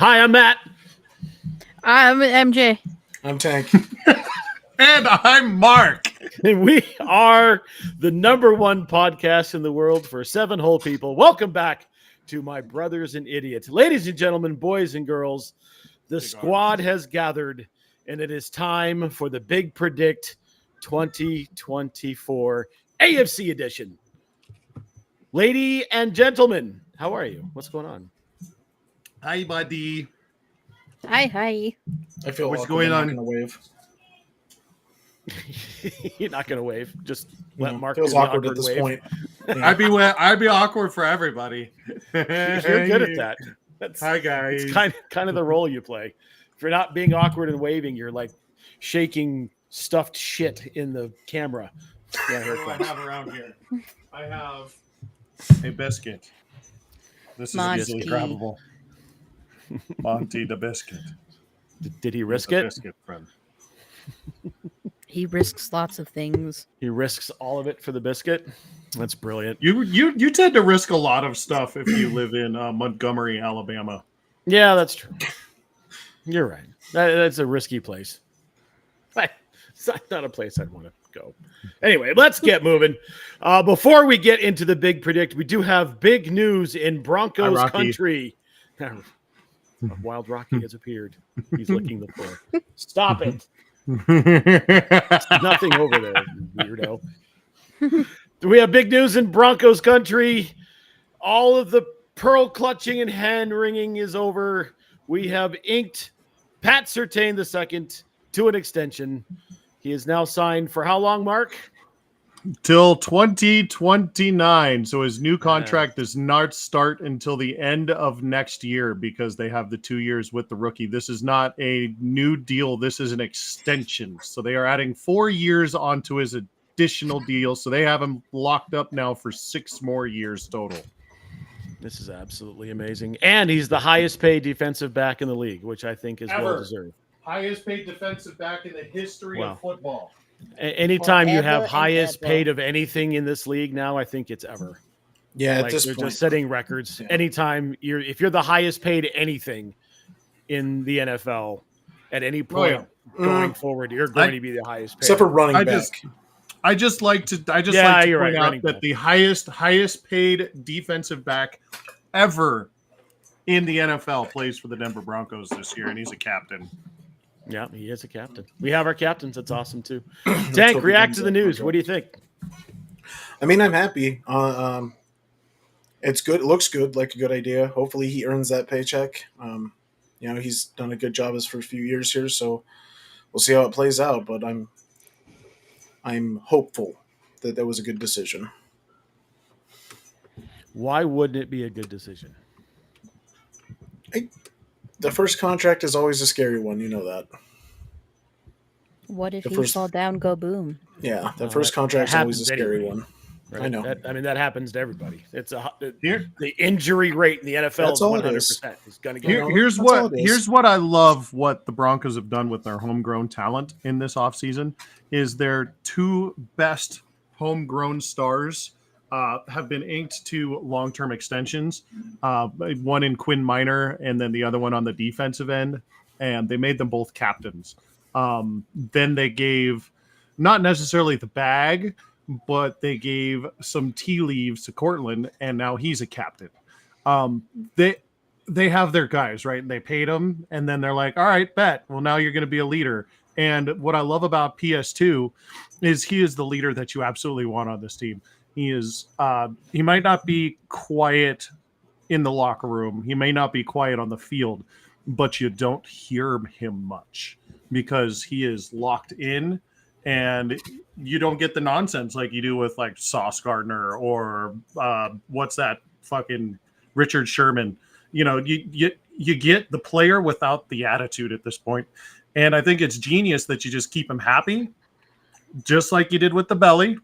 Hi, I'm Matt. I'm MJ. I'm Tank. And I'm Mark. And we are the #1 podcast in the world for 7 whole people. Welcome back to my brothers and idiots. Ladies and gentlemen, boys and girls, the squad has gathered, and it is time for the Big Predict 2024 AFC edition. Lady and gentlemen, how are you? What's going on? Hi, buddy. Hi. I feel What's awkward. going I'm on? not gonna wave. You're not going to wave. Just let Mark feels do the awkward at this wave. point. Yeah. I'd be awkward for everybody. You're good at that. Hi, guys. It's kind of the role you play. If you're not being awkward and waving, you're like shaking stuffed shit in the camera. Yeah, here it What comes. do I have around here? I have a biscuit. This is Monty. easily grabbable. Monty the biscuit. Did he risk The it? Biscuit friend. He risks lots of things. He risks all of it for the biscuit. That's brilliant. You tend to risk a lot of stuff if you live in Montgomery, Alabama. Yeah, that's true. You're right. That's a risky place. It's not a place I'd want to go. Anyway, let's get moving. Before we get into the Big Predict, we do have big news in Broncos Hi, Rocky. country. Wild Rocky has appeared. He's licking the floor. Stop it. Nothing over there, you weirdo. We have big news in Broncos country. All of the pearl clutching and hand wringing is over. We have inked Pat Surtain II to an extension. He is now signed for how long, Mark? Till 2029. So his new contract does not start until the end of next year because they have the 2 years with the rookie. This is not a new deal. This is an extension. So they are adding 4 years onto his additional deal. So they have him locked up now for 6 more years total. This is absolutely amazing. And he's the highest paid defensive back in the league, which I think is well deserved. Highest paid defensive back in the history of football. Anytime you have Forever highest and ever. paid of anything in this league now, I think it's ever. Yeah, at Like this they're point. just setting records. Yeah. Anytime if you're the highest paid anything in the NFL at any point going forward, you're going to be the highest paid. Except for running back. I just like to Yeah, you're point right, out running that back. the highest paid defensive back ever in the NFL plays for the Denver Broncos this year, and he's a captain. Yeah, he is a captain. We have our captains. That's awesome too. hope Tank, he react comes to the up news. with What do you think? I mean, I'm happy. It's good. It looks good, like a good idea. Hopefully, he earns that paycheck. He's done a good job for a few years here, so we'll see how it plays out. But I'm hopeful that was a good decision. Why wouldn't it be a good decision? The first contract is always a scary one. You know that. What if The he first- fall down, go boom? Yeah, the Oh, first that contract's always a happens scary anyway. one. Right? I know. That happens to everybody. It's Here- the injury rate in the NFL That's is all it 100%. is. It's going to Here- get know, Here's that's all what it is. here's what I love what the Broncos have done with their homegrown talent in this offseason is their 2 best homegrown stars have been inked to long-term extensions. One in Quinn Minor and then the other one on the defensive end, and they made them both captains. Then they gave not necessarily the bag, but they gave some tea leaves to Cortland, and now he's a captain. They have their guys, right? And they paid them, and then they're like, all right, bet. Well, now you're going to be a leader. And what I love about PS2 is he is the leader that you absolutely want on this team. He is he might not be quiet in the locker room. He may not be quiet on the field, but you don't hear him much because he is locked in and you don't get the nonsense like you do with like Sauce Gardner or what's that fucking Richard Sherman. You know, you get the player without the attitude at this point. And I think it's genius that you just keep him happy, just like you did with the belly.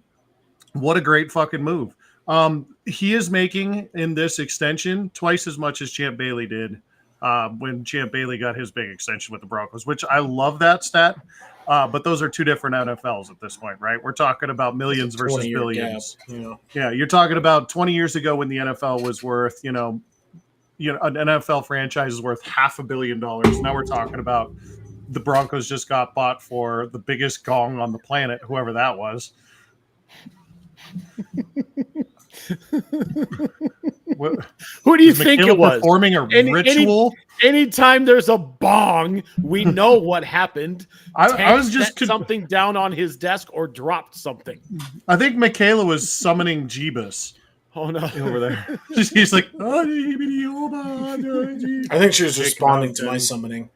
What a great fucking move. He is making in this extension twice as much as Champ Bailey did when Champ Bailey got his big extension with the Broncos, which I love that stat. But those are 2 different NFLs at this point, right? We're talking about millions versus 20-year billions. gap, Yeah, you're talking about 20 years ago when the NFL was worth, an NFL franchise is worth $500 million. Now we're talking about the Broncos just got bought for the biggest gong on the planet, whoever that was. Who do you think Michaela it was? Performing a ritual? Anytime there's a bong, we know what happened. I was just set something down on his desk or dropped something. I think Michaela was summoning Jeebus. Oh no, over there. She's like, I think she was responding to my summoning.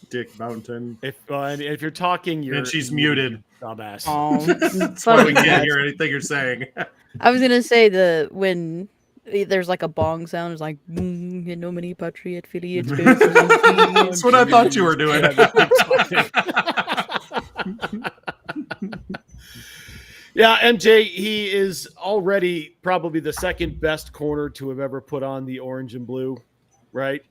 Dick Mountain. If you're talking, and she's muted. Dumbass. Oh, That's why we can't hear anything you're saying. I was gonna say when there's like a bong sound, it's like in nomine patri et filii et spiritus sancti. That's what I thought you were doing. Yeah, MJ, he is already probably the second best corner to have ever put on the orange and blue, right?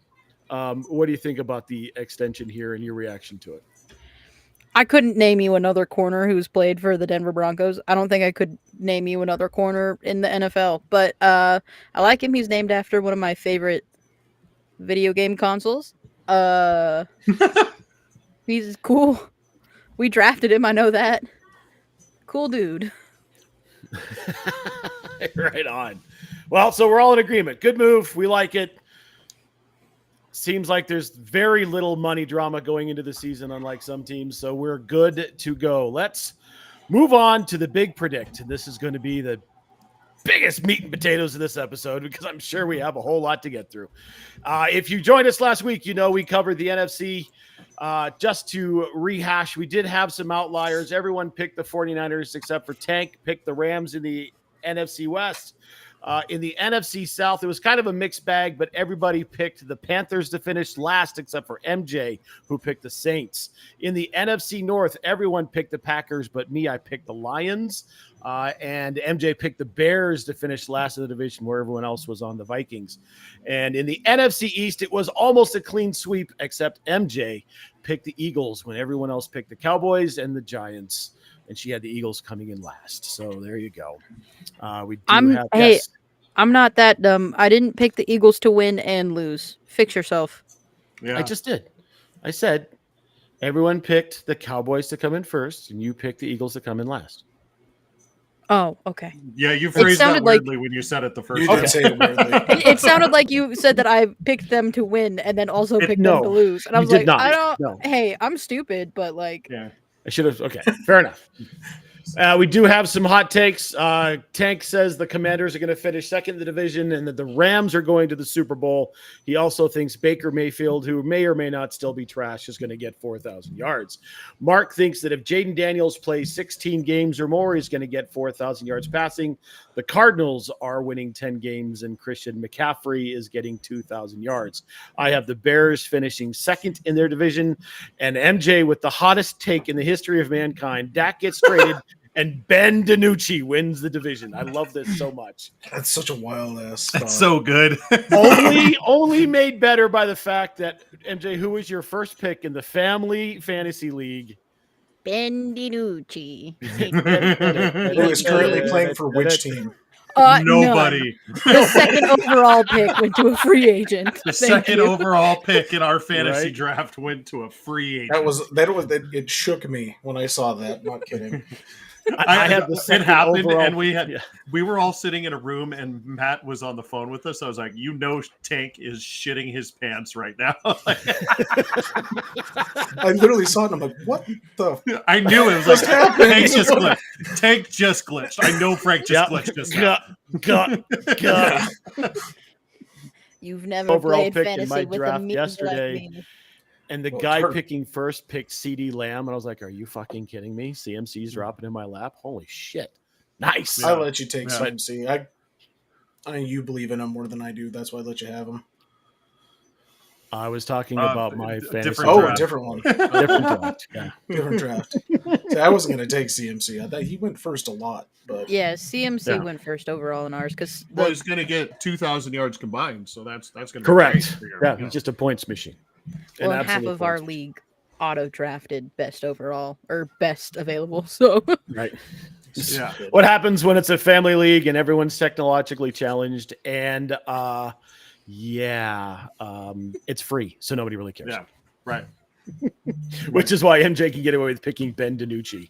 What do you think about the extension here and your reaction to it? I couldn't name you another corner who's played for the Denver Broncos. I don't think I could name you another corner in the NFL, but I like him. He's named after one of my favorite video game consoles. He's cool. We drafted him. I know that. Cool dude. Right on. Well, so we're all in agreement. Good move. We like it. Seems like there's very little money drama going into the season, unlike some teams. So we're good to go. Let's move on to the big predict. This is going to be the biggest meat and potatoes of this episode because I'm sure we have a whole lot to get through. If you joined us last week, you know we covered the NFC. Just to rehash, we did have some outliers. Everyone picked the 49ers except for Tank, picked the Rams in the NFC West. In the NFC South, it was kind of a mixed bag, but everybody picked the Panthers to finish last except for MJ, who picked the Saints. In the NFC North, everyone picked the Packers, but me, I picked the Lions. And MJ picked the Bears to finish last in the division where everyone else was on the Vikings. And in the NFC East, it was almost a clean sweep, except MJ picked the Eagles when everyone else picked the Cowboys and the Giants. And she had the Eagles coming in last. So there you go. I'm not that dumb. I didn't pick the Eagles to win and lose. Fix yourself. Yeah. I just did. I said everyone picked the Cowboys to come in first, and you picked the Eagles to come in last. Oh, okay. Yeah, you phrased that weirdly when you said it the first time. You did say it weirdly. It sounded like you said that I picked them to win and then also picked them to lose. And I was like, hey, I'm stupid, but like... Yeah. I should have. Okay, fair enough. We do have some hot takes. Tank says the Commanders are going to finish second in the division and that the Rams are going to the Super Bowl. He also thinks Baker Mayfield, who may or may not still be trash, is going to get 4,000 yards. Mark thinks that if Jaden Daniels plays 16 games or more, he's going to get 4,000 yards passing. The Cardinals are winning 10 games, and Christian McCaffrey is getting 2,000 yards. I have the Bears finishing second in their division, and MJ with the hottest take in the history of mankind. Dak gets traded, and Ben DiNucci wins the division. I love this so much. That's such a wild ass. That's so good. only made better by the fact that MJ, who was your first pick in the Family Fantasy League? Ben DiNucci. Who is currently playing for which team? Nobody. None. The second overall pick went to a free agent. The second overall pick in our fantasy draft went to a free agent. It shook me when I saw that. Not kidding. I had the second it happened, overall, and we were all sitting in a room, and Matt was on the phone with us. I was like, Tank is shitting his pants right now. I literally saw it, and I'm like, what the? I knew it was like Tank just glitched. I know Frank just glitched just now. You've never overall played pick fantasy in my with draft a meat yesterday. like me. And the guy picking first picked CD Lamb, and I was like, are you fucking kidding me? CMC's dropping in my lap? Holy shit. Nice. I'll let you take CMC. You believe in him more than I do. That's why I let you have him. I was talking about my fantasy. A different one. Different draft. Yeah. Different draft. See, I wasn't going to take CMC. I thought he went first a lot. But yeah, CMC went first overall in ours because he's going to get 2,000 yards combined, so that's going to be correct. Yeah, he's just a points machine. Well, half of our league auto drafted best overall or best available. So right. Yeah. What happens when it's a family league and everyone's technologically challenged and Yeah, it's free, so nobody really cares. Yeah, right. Which is why MJ can get away with picking Ben DiNucci.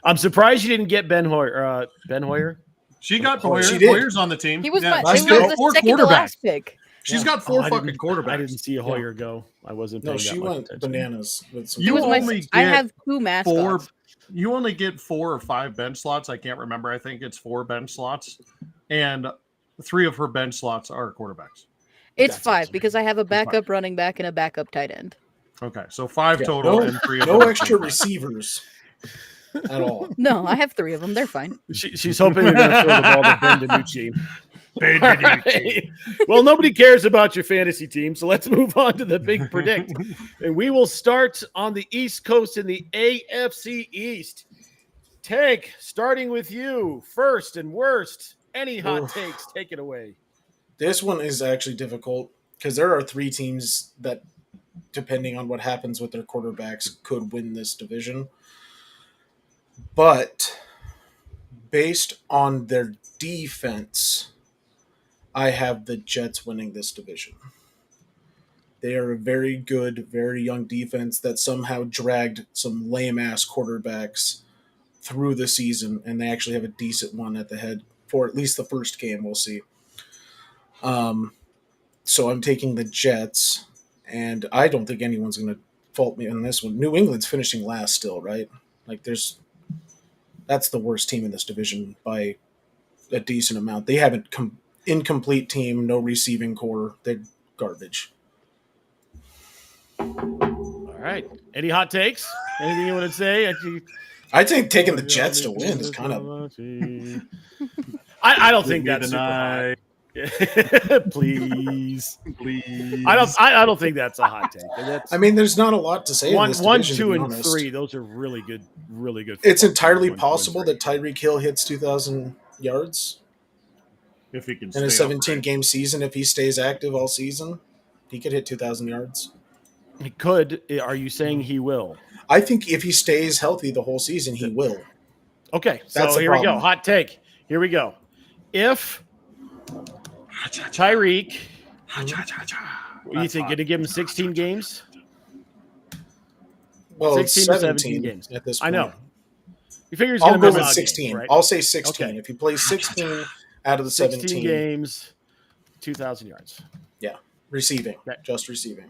I'm surprised you didn't get Ben Hoyer. Ben Hoyer? She got Oh, Hoyer. she did. Hoyer's on the team. He was Yeah, my. she's It got was the four second to quarterbacks. last pick. She's Yeah. got four I fucking didn't- quarterbacks. I didn't see Hoyer go. I wasn't paying No, that she much went attention. bananas with some. He You was my. only I get have two mascots. You only get 4 or 5 bench slots. I can't remember. I think it's 4 bench slots, and 3 of her bench slots are quarterbacks. It's That's 5 awesome. because I have a backup running back and a backup tight end. Okay, so 5 Yeah, total, no, and 3 of no them are extra quarterbacks. receivers at all. No, I have 3 of them. They're fine. She's hoping they're going to throw the ball to Ben DiNucci. Ben All DiNucci. right. Well, nobody cares about your fantasy team, so let's move on to the big predict. And we will start on the East Coast in the AFC East. Tank, starting with you, first and worst. Any hot Oof. takes? Take it away. This one is actually difficult because there are 3 teams that, depending on what happens with their quarterbacks, could win this division. But based on their defense, I have the Jets winning this division. They are a very good, very young defense that somehow dragged some lame-ass quarterbacks through the season, and they actually have a decent one at the head for at least the first game. We'll see. So I'm taking the Jets, and I don't think anyone's going to fault me on this one. New England's finishing last still, right? Like, that's the worst team in this division by a decent amount. They have an incomplete team, no receiving core. They're garbage. All right. Any hot takes? Anything you want to say? I think taking the Jets to win is kind of. I don't think Give me that's the super night. hot. Please. Please. I don't think that's a hot take. That's I mean, there's not a lot to say. in one, this 1, division, 2, to be and honest. 3. Those are really good. It's entirely 1, 2, and possible 3. that Tyreek Hill hits 2,000 yards If he can in a stay 17-game season. If he stays active all season, he could hit 2,000 yards. He could. Are you saying he will? I think if he stays healthy the whole season, he will. Okay, so That's the here we go. problem. Hot take. Here we go. If Tyreek, what do you think? Going to give him 16 games? Well, 16 it's to 17 17 games. at this I point. know. You figure he's I'll going to go miss with out 16. games, right? I'll say 16. Okay. If he plays 16 out of the 16 17 games, 2,000 yards. receiving, Okay. just receiving.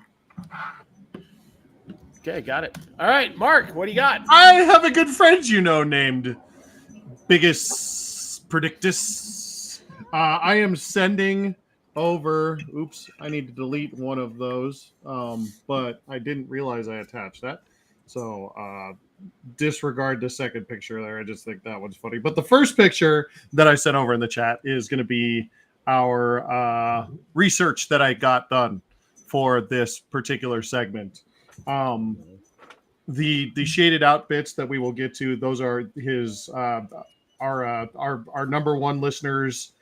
Okay, got it. All right, Mark, what do you got? I have a good friend named Biggest Predictus. I am sending over. Oops, I need to delete one of those, but I didn't realize I attached that. So disregard the second picture there. I just think that one's funny. But the first picture that I sent over in the chat is going to be our research that I got done for this particular segment. The shaded out bits that we will get to, those are his our number one listeners'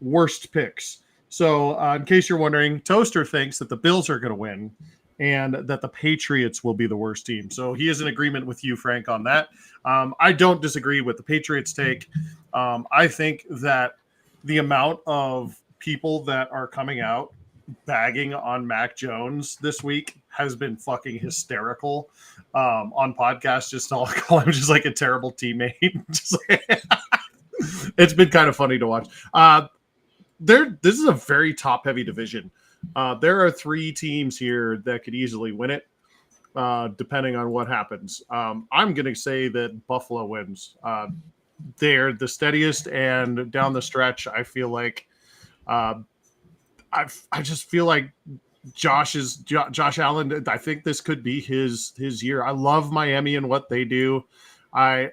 worst picks. So in case you're wondering, Toaster thinks that the Bills are going to win and that the Patriots will be the worst team. So he is in agreement with you, Frank, on that. I don't disagree with the Patriots take. I think that the amount of people that are coming out bagging on Mac Jones this week has been fucking hysterical on podcasts. Just all call him just like a terrible teammate. It's been kind of funny to watch. This is a very top heavy division. There are 3 teams here that could easily win it, depending on what happens. I'm going to say that Buffalo wins. They're the steadiest, and down the stretch, I feel like I just feel like Josh Allen. I think this could be his year. I love Miami and what they do. I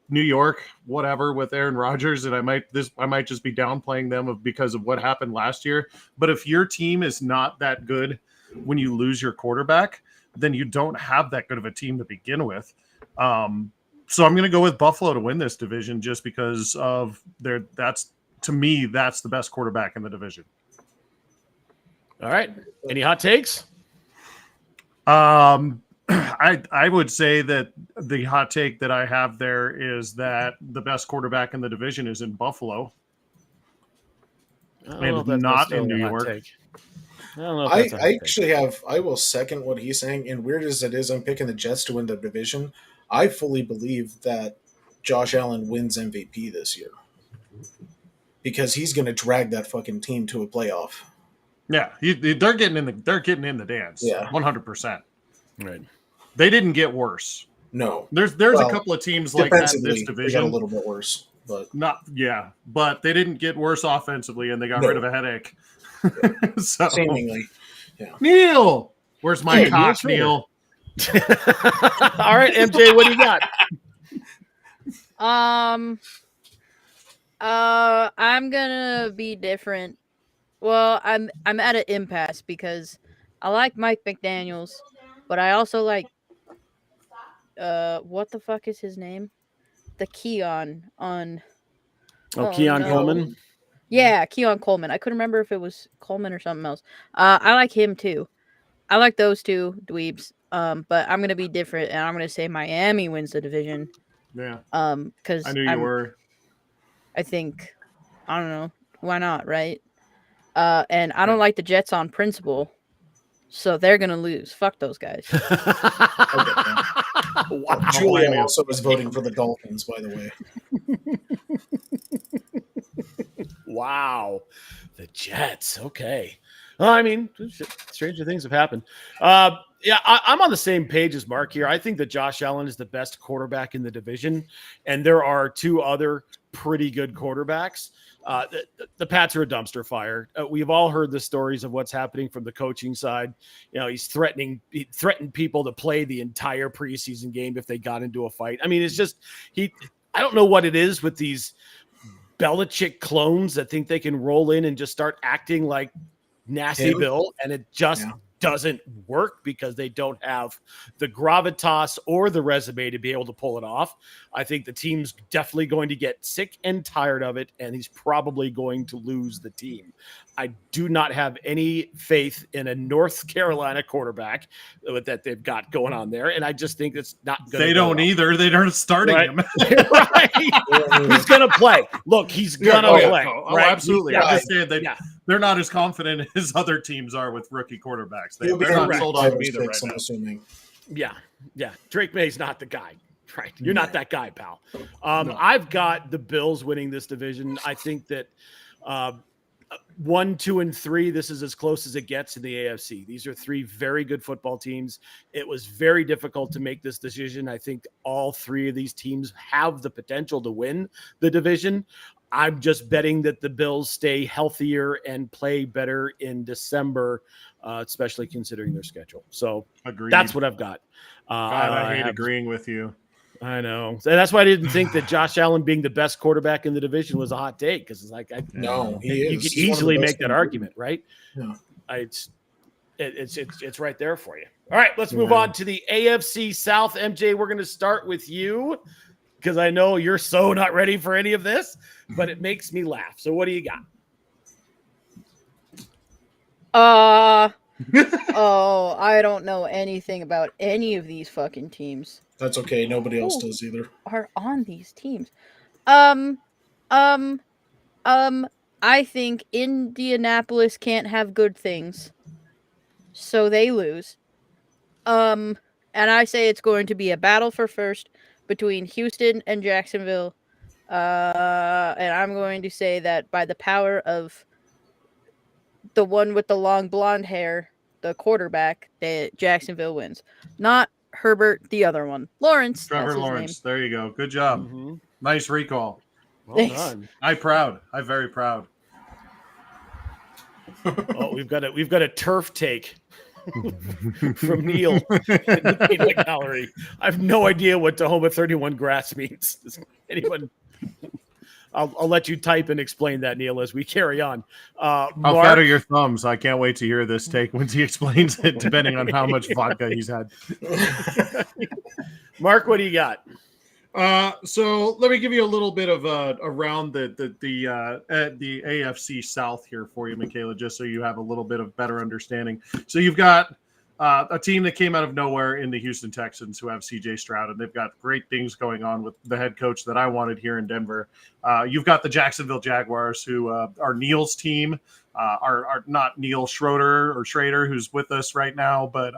New York, whatever with Aaron Rodgers, and I might just be downplaying them because of what happened last year. But if your team is not that good when you lose your quarterback, then you don't have that good of a team to begin with. So I'm going to go with Buffalo to win this division just because of that's the best quarterback in the division. All right. Any hot takes? I would say that the hot take that I have there is that the best quarterback in the division is in Buffalo. I don't know if and that's not in necessarily New a hot York. take. I don't know if I, that's a hot I take. actually have. I will second what he's saying. And weird as it is, I'm picking the Jets to win the division. I fully believe that Josh Allen wins MVP this year because he's going to drag that fucking team to a playoff. Yeah, they're getting in the dance. Yeah. 100%. Right. They didn't get worse. No, There's Well, a couple of teams like that in defensively, this they got a division. little bit worse, but But they didn't get worse offensively, and they got No. rid of a headache. So seemingly, Neil, where's my Hey, cock, Neil's here. Neil? All right, MJ, what do you got? I'm gonna be different. Well, I'm at an impasse because I like Mike McDaniels, but I also like what the fuck is his name? The Keon on Keon no. Coleman. Yeah, Keon Coleman. I couldn't remember if it was Coleman or something else. I like him too. I like those two dweebs. But I'm gonna be different and I'm gonna say Miami wins the division. Yeah, Because I knew you were. I think I don't know why not, right? And I don't like the Jets on principle, so they're gonna lose. Fuck those guys. Wow. Julia also was voting for the Dolphins, by the way. Wow. The Jets. Okay. Well, I mean, stranger things have happened. I'm on the same page as Mark here. I think that Josh Allen is the best quarterback in the division, and there are two other pretty good quarterbacks. The Pats are a dumpster fire. We've all heard the stories of what's happening from the coaching side. You know, he threatened people to play the entire preseason game if they got into a fight. I mean, it's just I don't know what it is with these Belichick clones that think they can roll in and just start acting like Nasty Bill, and it just doesn't work because they don't have the gravitas or the resume to be able to pull it off. I think the team's definitely going to get sick and tired of it, and he's probably going to lose the team. I do not have any faith in a North Carolina quarterback that they've got going on there, and I just think it's not going to They don't either. They aren't starting him. Right. He's going to play. Look, he's going to play. Right? Absolutely. Yeah. I'm just saying they're not as confident as other teams are with rookie quarterbacks. They're not sold on him either right now. Assuming. Yeah. Drake May's not the guy. Right. You're not that guy, pal. No. I've got the Bills winning this division. I think that 1, 2, and 3, this is as close as it gets in the AFC. These are three very good football teams. It was very difficult to make this decision. I think all three of these teams have the potential to win the division. I'm just betting that the Bills stay healthier and play better in December, especially considering their schedule. So that's what I've got. God, I hate agreeing with you. I know. And that's why I didn't think that Josh Allen being the best quarterback in the division was a hot take, because it's like, you could easily make that argument, right? Yeah. It's right there for you. All right, let's move on to the AFC South. MJ, we're going to start with you because I know you're so not ready for any of this, but it makes me laugh. So what do you got? I don't know anything about any of these fucking teams. That's okay. Nobody else does either. Are on these teams. I think Indianapolis can't have good things, so they lose. And I say it's going to be a battle for first between Houston and Jacksonville. And I'm going to say that by the power of the one with the long blonde hair, the quarterback, that Jacksonville wins. Not Herbert, the other one. Lawrence. Trevor Lawrence. There you go. Good job. Mm-hmm. Nice recall. Well done. I'm very proud. Oh, we've got a turf take from Neil in the Peanut Gallery. I have no idea what Tahoma 31 grass means. Does anyone? I'll let you type and explain that, Neil, as we carry on. How fat are your thumbs? I can't wait to hear this take once he explains it, depending on how much vodka he's had. Mark, what do you got? So let me give you a little bit of around the AFC South here for you, Michaela, just so you have a little bit of better understanding. So you've got a team that came out of nowhere in the Houston Texans, who have CJ Stroud, and they've got great things going on with the head coach that I wanted here in Denver. You've got the Jacksonville Jaguars, who are Neil's team, are not Neil Schrader, who's with us right now, but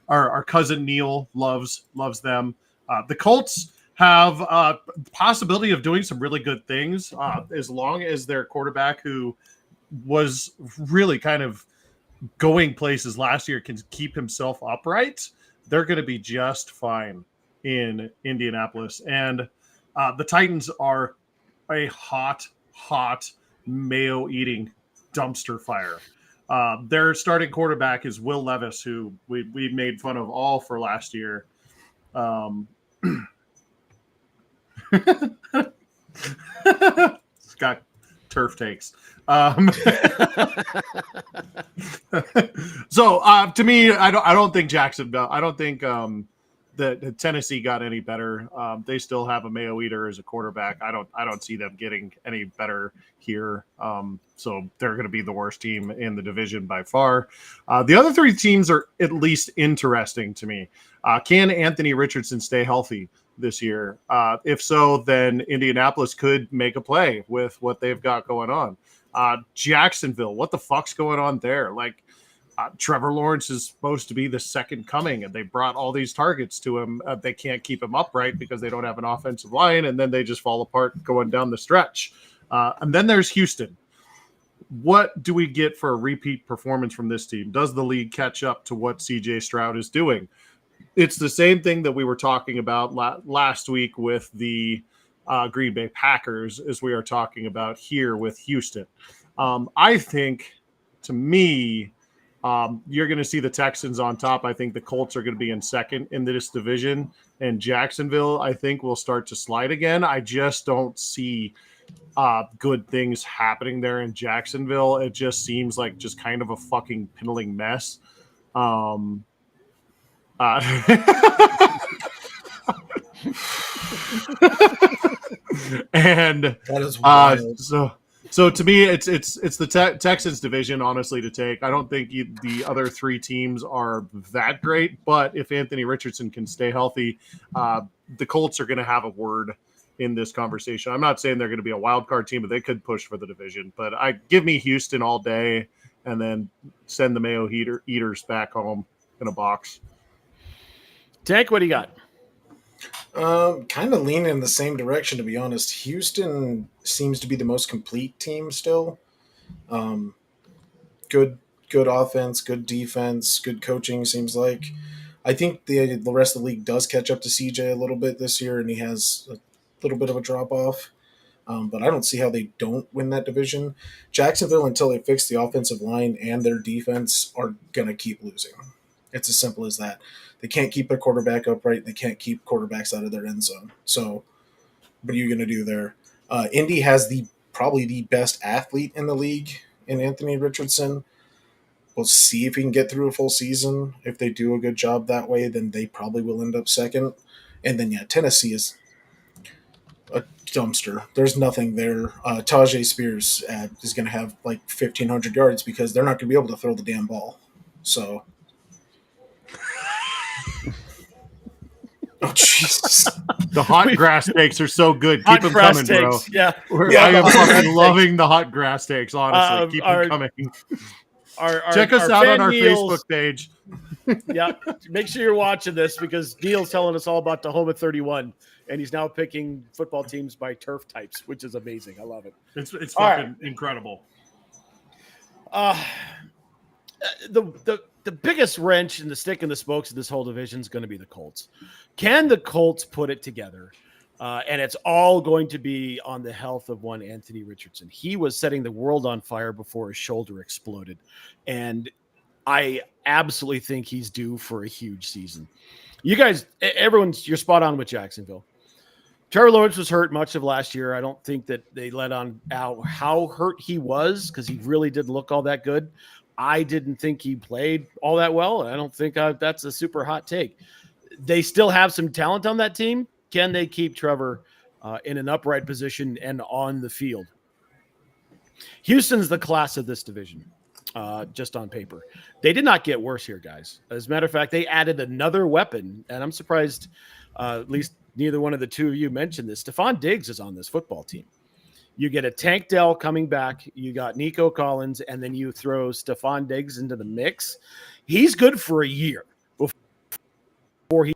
our cousin Neil loves them. The Colts have the possibility of doing some really good things as long as their quarterback, who was really kind of going places last year, can keep himself upright. They're going to be just fine in Indianapolis. And the Titans are a hot mayo-eating dumpster fire. Their starting quarterback is Will Levis, who we made fun of all for last year. Got turf takes. So to me, I don't think Jacksonville. I don't think that Tennessee got any better. They still have a Mayo Eater as a quarterback. I don't see them getting any better here. So they're going to be the worst team in the division by far. The other three teams are at least interesting to me. Can Anthony Richardson stay healthy this year? If so, then Indianapolis could make a play with what they've got going on. Jacksonville, what the fuck's going on there? Like, Trevor Lawrence is supposed to be the second coming, and they brought all these targets to him. They can't keep him upright because they don't have an offensive line, and then they just fall apart going down the stretch. And then there's Houston. What do we get for a repeat performance from this team? Does the league catch up to what CJ Stroud is doing? It's the same thing that we were talking about last week with the Green Bay Packers, as we are talking about here with Houston. I think, to me, you're going to see the Texans on top. I think the Colts are going to be in second in this division, and Jacksonville, I think, will start to slide again. I just don't see good things happening there in Jacksonville. It just seems like just kind of a fucking piddling mess. And that is wild. So to me, it's the Texans division, honestly, to take. I don't think the other three teams are that great, but if Anthony Richardson can stay healthy, the Colts are going to have a word in this conversation. I'm not saying they're going to be a wild card team, but they could push for the division. But give me Houston all day, and then send the Mayo Eaters back home in a box. Tank, what do you got? Kind of leaning in the same direction, to be honest. Houston seems to be the most complete team still. Good offense, good defense, good coaching, seems like. I think the rest of the league does catch up to CJ a little bit this year, and he has a little bit of a drop-off. But I don't see how they don't win that division. Jacksonville, until they fix the offensive line and their defense, are going to keep losing. It's as simple as that. They can't keep their quarterback upright. They can't keep quarterbacks out of their end zone. So what are you going to do there? Indy has probably the best athlete in the league in Anthony Richardson. We'll see if he can get through a full season. If they do a good job that way, then they probably will end up second. And then, Tennessee is a dumpster. There's nothing there. Tajay Spears is going to have like 1,500 yards because they're not going to be able to throw the damn ball. So... Oh, Jesus. The hot grass takes are so good. Keep them coming, takes, bro. Yeah. I am fucking loving the hot grass takes, honestly. Keep them coming. Check us out on our Facebook page. Yeah. Make sure you're watching this, because Neil's telling us all about the home of 31, and he's now picking football teams by turf types, which is amazing. I love it. It's fucking incredible. The biggest wrench in the stick in the spokes of this whole division is going to be the Colts. Can the Colts put it together? And it's all going to be on the health of one Anthony Richardson. He was setting the world on fire before his shoulder exploded. And I absolutely think he's due for a huge season. You guys, you're spot on with Jacksonville. Trevor Lawrence was hurt much of last year. I don't think that they let on out how hurt he was, because he really didn't look all that good. I didn't think he played all that well. I don't think that's a super hot take. They still have some talent on that team. Can they keep Trevor in an upright position and on the field? Houston's the class of this division. just on paper. They did not get worse here, guys. As a matter of fact, they added another weapon, and I'm surprised at least neither one of the two of you mentioned this. Stephon Diggs is on this football team. You get a Tank Dell coming back. You got Nico Collins, and then you throw Stephon Diggs into the mix. He's good for a year before he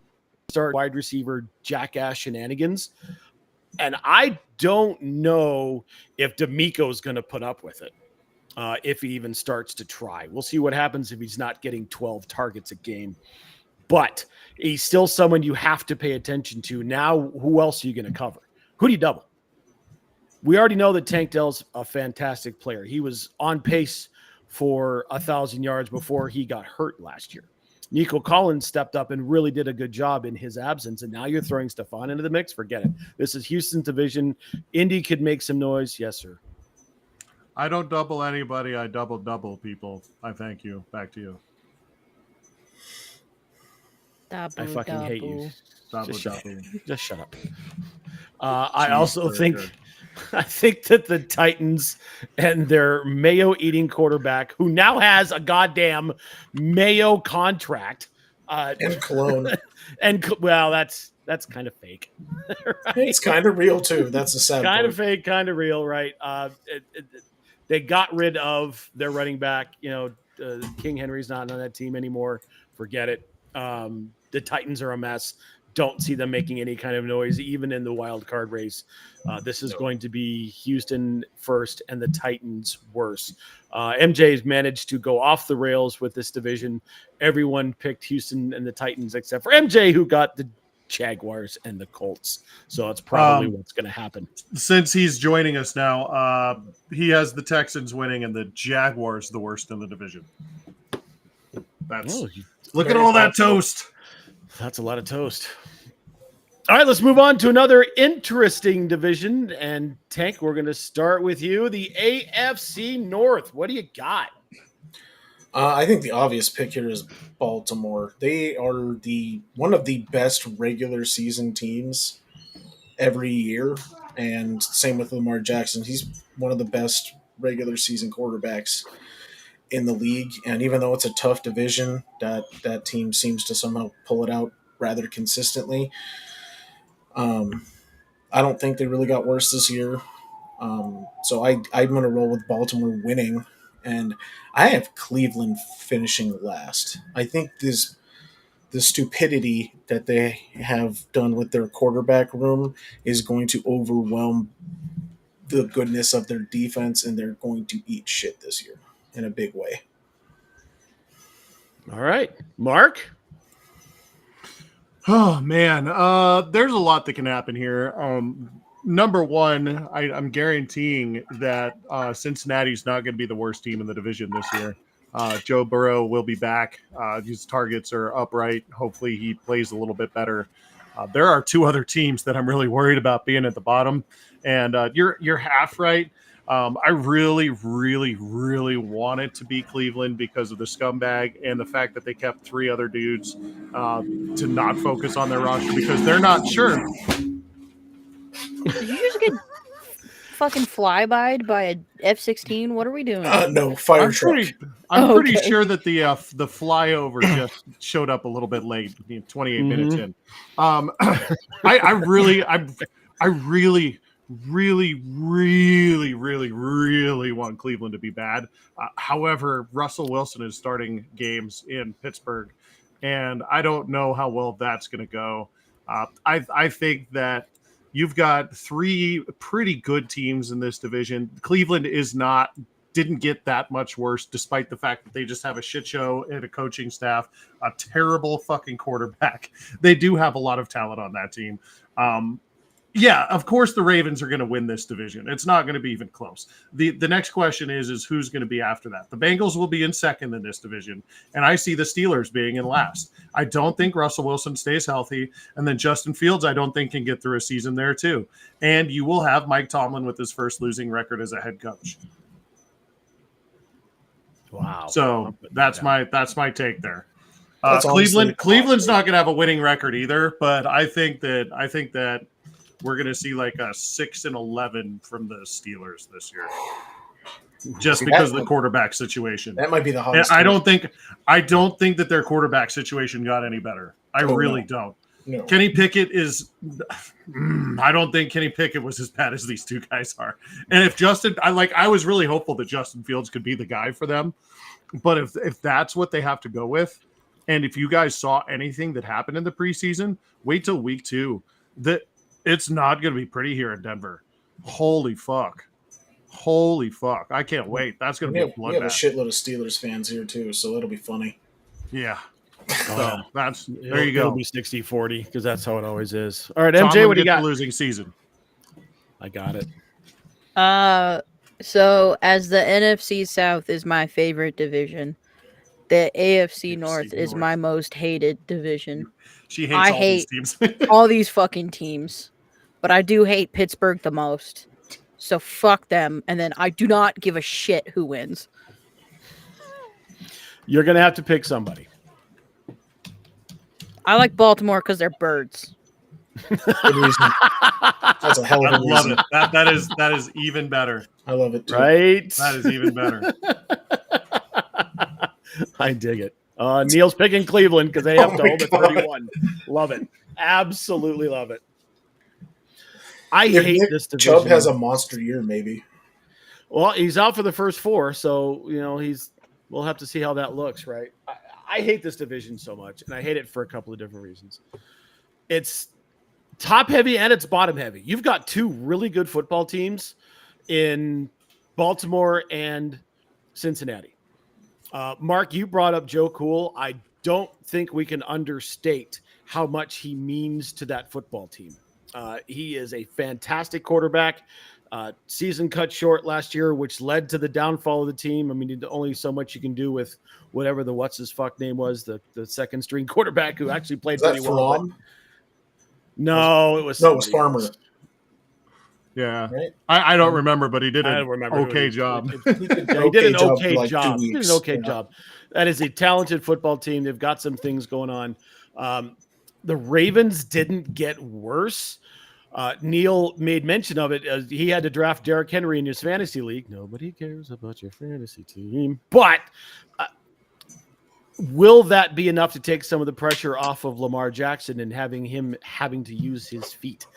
starts wide receiver jackass shenanigans. And I don't know if D'Amico's going to put up with it. If he even starts to try. We'll see what happens if he's not getting 12 targets a game. But he's still someone you have to pay attention to. Now, who else are you going to cover? Who do you double? We already know that Tank Dell's a fantastic player. He was on pace for 1,000 yards before he got hurt last year. Nico Collins stepped up and really did a good job in his absence, and now you're throwing Stephon into the mix? Forget it. This is Houston's division. Indy could make some noise. Yes, sir. I don't double anybody. I double people. I thank you. Back to you. I fucking hate you. Just shut up. I think that the Titans and their mayo-eating quarterback, who now has a goddamn mayo contract, and cologne, well, that's kind of fake. Right? It's kind of real too. That's a sad kind part. of fake, kind of real, right? They got rid of their running back. King Henry's not on that team anymore. Forget it. The Titans are a mess. Don't see them making any kind of noise, even in the wild card race. This is going to be Houston first and the Titans worse. MJ's managed to go off the rails with this division. Everyone picked Houston and the Titans except for MJ, who got the Jaguars and the Colts. So it's probably what's going to happen. Since he's joining us now, he has the Texans winning and the Jaguars the worst in the division. Look at all that toast. That's a lot of toast. All right, let's move on to another interesting division. And Tank, we're going to start with you. The AFC North. What do you got? I think the obvious pick here is Baltimore. They are one of the best regular season teams every year, and same with Lamar Jackson. He's one of the best regular season quarterbacks in the league, and even though it's a tough division, that team seems to somehow pull it out rather consistently. I don't think they really got worse this year, so I'm going to roll with Baltimore winning. And I have Cleveland finishing last. I think the stupidity that they have done with their quarterback room is going to overwhelm the goodness of their defense, and they're going to eat shit this year in a big way. All right. Mark? Oh, man. There's a lot that can happen here. Number one, I'm guaranteeing that Cincinnati's not going to be the worst team in the division this year. Joe Burrow will be back. His targets are upright. Hopefully he plays a little bit better. There are two other teams that I'm really worried about being at the bottom. And you're half right. I really, really, really want it to be Cleveland because of the scumbag and the fact that they kept three other dudes to not focus on their roster because they're not sure. Did you just get fucking flybyed by a F-16? What are we doing? No, fire truck. I'm pretty sure that the flyover just showed up a little bit late, 28 minutes in. I really, really want Cleveland to be bad. However, Russell Wilson is starting games in Pittsburgh, and I don't know how well that's going to go. I think that you've got three pretty good teams in this division. Cleveland didn't get that much worse, despite the fact that they just have a shit show and a coaching staff, a terrible fucking quarterback. They do have a lot of talent on that team. Yeah, of course the Ravens are going to win this division. It's not going to be even close. The next question is who's going to be after that. The Bengals will be in second in this division, and I see the Steelers being in last. I don't think Russell Wilson stays healthy, and then Justin Fields I don't think can get through a season there too. And you will have Mike Tomlin with his first losing record as a head coach. Wow. So that's my take there. Cleveland's not going to have a winning record either, but I think that we're going to see like a 6-11 from the Steelers this year. just See, because of the quarterback situation. That might be the And hottest. I don't think that their quarterback situation got any better. I really don't. No. Kenny Pickett is. I don't think Kenny Pickett was as bad as these two guys are. And if I was really hopeful that Justin Fields could be the guy for them. But if that's what they have to go with, and if you guys saw anything that happened in the preseason, wait till week 2. That it's not going to be pretty here in Denver. Holy fuck! I can't wait. That's going to be a bloodbath. We have a shitload of Steelers fans here too, so it'll be funny. Yeah. Oh, so there you go. It'll be 60-40 because that's how it always is. All right, MJ, what do you got? Losing season. I got it. So as the NFC South is my favorite division, the AFC North is my most hated division. She hates all these teams. All these fucking teams. But I do hate Pittsburgh the most. So fuck them. And then I do not give a shit who wins. You're going to have to pick somebody. I like Baltimore because they're birds. Good reason. That's a hell of a reason. I love it. That is even better. I love it too. Right? That is even better. I dig it. Neil's picking Cleveland because they have to hold at 31. Love it. Absolutely love it. I hate this division. Chubb has a monster year, maybe. Well, he's out for the first 4, so we'll have to see how that looks, right? I hate this division so much, and I hate it for a couple of different reasons. It's top heavy and it's bottom heavy. You've got 2 really good football teams in Baltimore and Cincinnati. Mark, you brought up Joe Cool. I don't think we can understate how much he means to that football team. He is a fantastic quarterback. Season cut short last year, which led to the downfall of the team. I mean, only so much you can do with whatever the what's-his-fuck name was, the second-string quarterback who actually played pretty well. No, it was Farmer. Yeah, right? I don't remember, but he did an okay job. He did an okay job. He did an okay job. That is a talented football team. They've got some things going on. The Ravens didn't get worse. Neil made mention of it. He had to draft Derrick Henry in his fantasy league. Nobody cares about your fantasy team. But will that be enough to take some of the pressure off of Lamar Jackson and having to use his feet?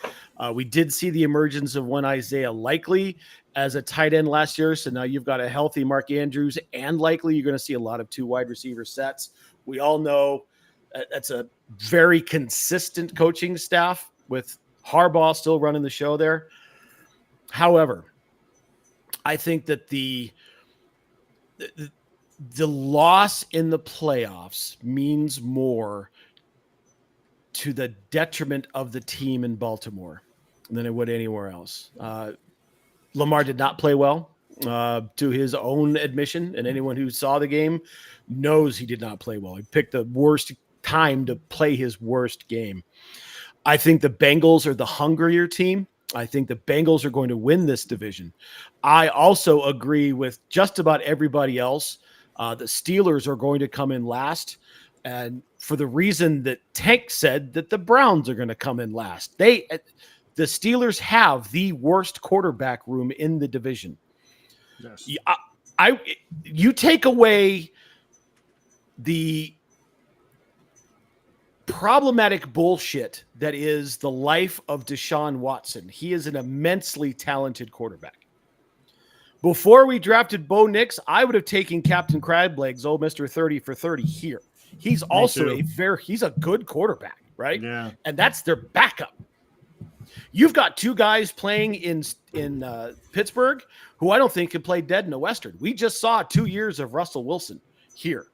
We did see the emergence of one Isaiah Likely as a tight end last year. So now you've got a healthy Mark Andrews and Likely. You're going to see a lot of 2 wide receiver sets. We all know that's a very consistent coaching staff with Harbaugh still running the show there. However, I think that the loss in the playoffs means more to the detriment of the team in Baltimore than it would anywhere else. Lamar did not play well, to his own admission, and anyone who saw the game knows he did not play well. He picked the worst time to play his worst game. I think the Bengals are the hungrier team. I think the Bengals are going to win this division. I also agree with just about everybody else. The Steelers are going to come in last. And for the reason that Tank said that the Browns are going to come in last. The Steelers have the worst quarterback room in the division. Yes. You take away the problematic bullshit that is the life of Deshaun Watson. He is an immensely talented quarterback. Before we drafted Bo Nix, I would have taken Captain Crablegs, old Mr. 30 for 30 here. He's also he's a good quarterback, right? Yeah. And that's their backup. You've got 2 guys playing in Pittsburgh who I don't think can play dead in the Western. We just saw 2 years of Russell Wilson here.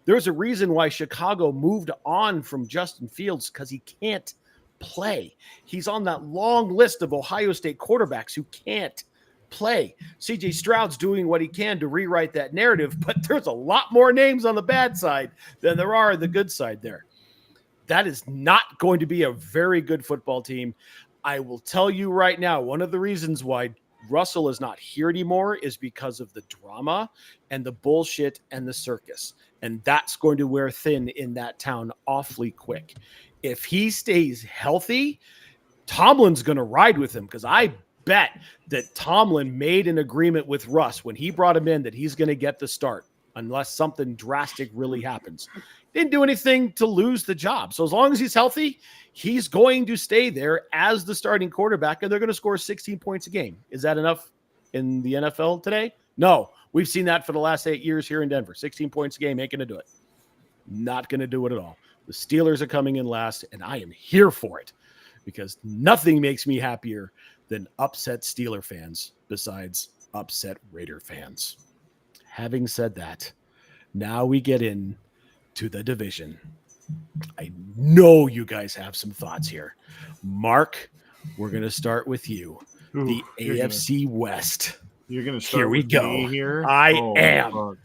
There's a reason why Chicago moved on from Justin Fields because he can't play. He's on that long list of Ohio State quarterbacks who can't play. CJ Stroud's doing what he can to rewrite that narrative, but there's a lot more names on the bad side than there are on the good side there. That is not going to be a very good football team. I will tell you right now, one of the reasons why Russell is not here anymore is because of the drama and the bullshit and the circus. And that's going to wear thin in that town awfully quick. If he stays healthy, Tomlin's going to ride with him because I bet that Tomlin made an agreement with Russ when he brought him in that he's going to get the start unless something drastic really happens. Didn't do anything to lose the job. So as long as he's healthy, he's going to stay there as the starting quarterback, and they're going to score 16 points a game. Is that enough in the NFL today? No. We've seen that for the last 8 years here in Denver. 16 points a game ain't going to do it. Not going to do it at all. The Steelers are coming in last, and I am here for it because nothing makes me happier than upset Steeler fans besides upset Raider fans. Having said that, now we get in to the division. I know you guys have some thoughts here. Mark, we're going to start with you. Ooh, the AFC West. You're going to start here we with go. me here? I am. Fuck.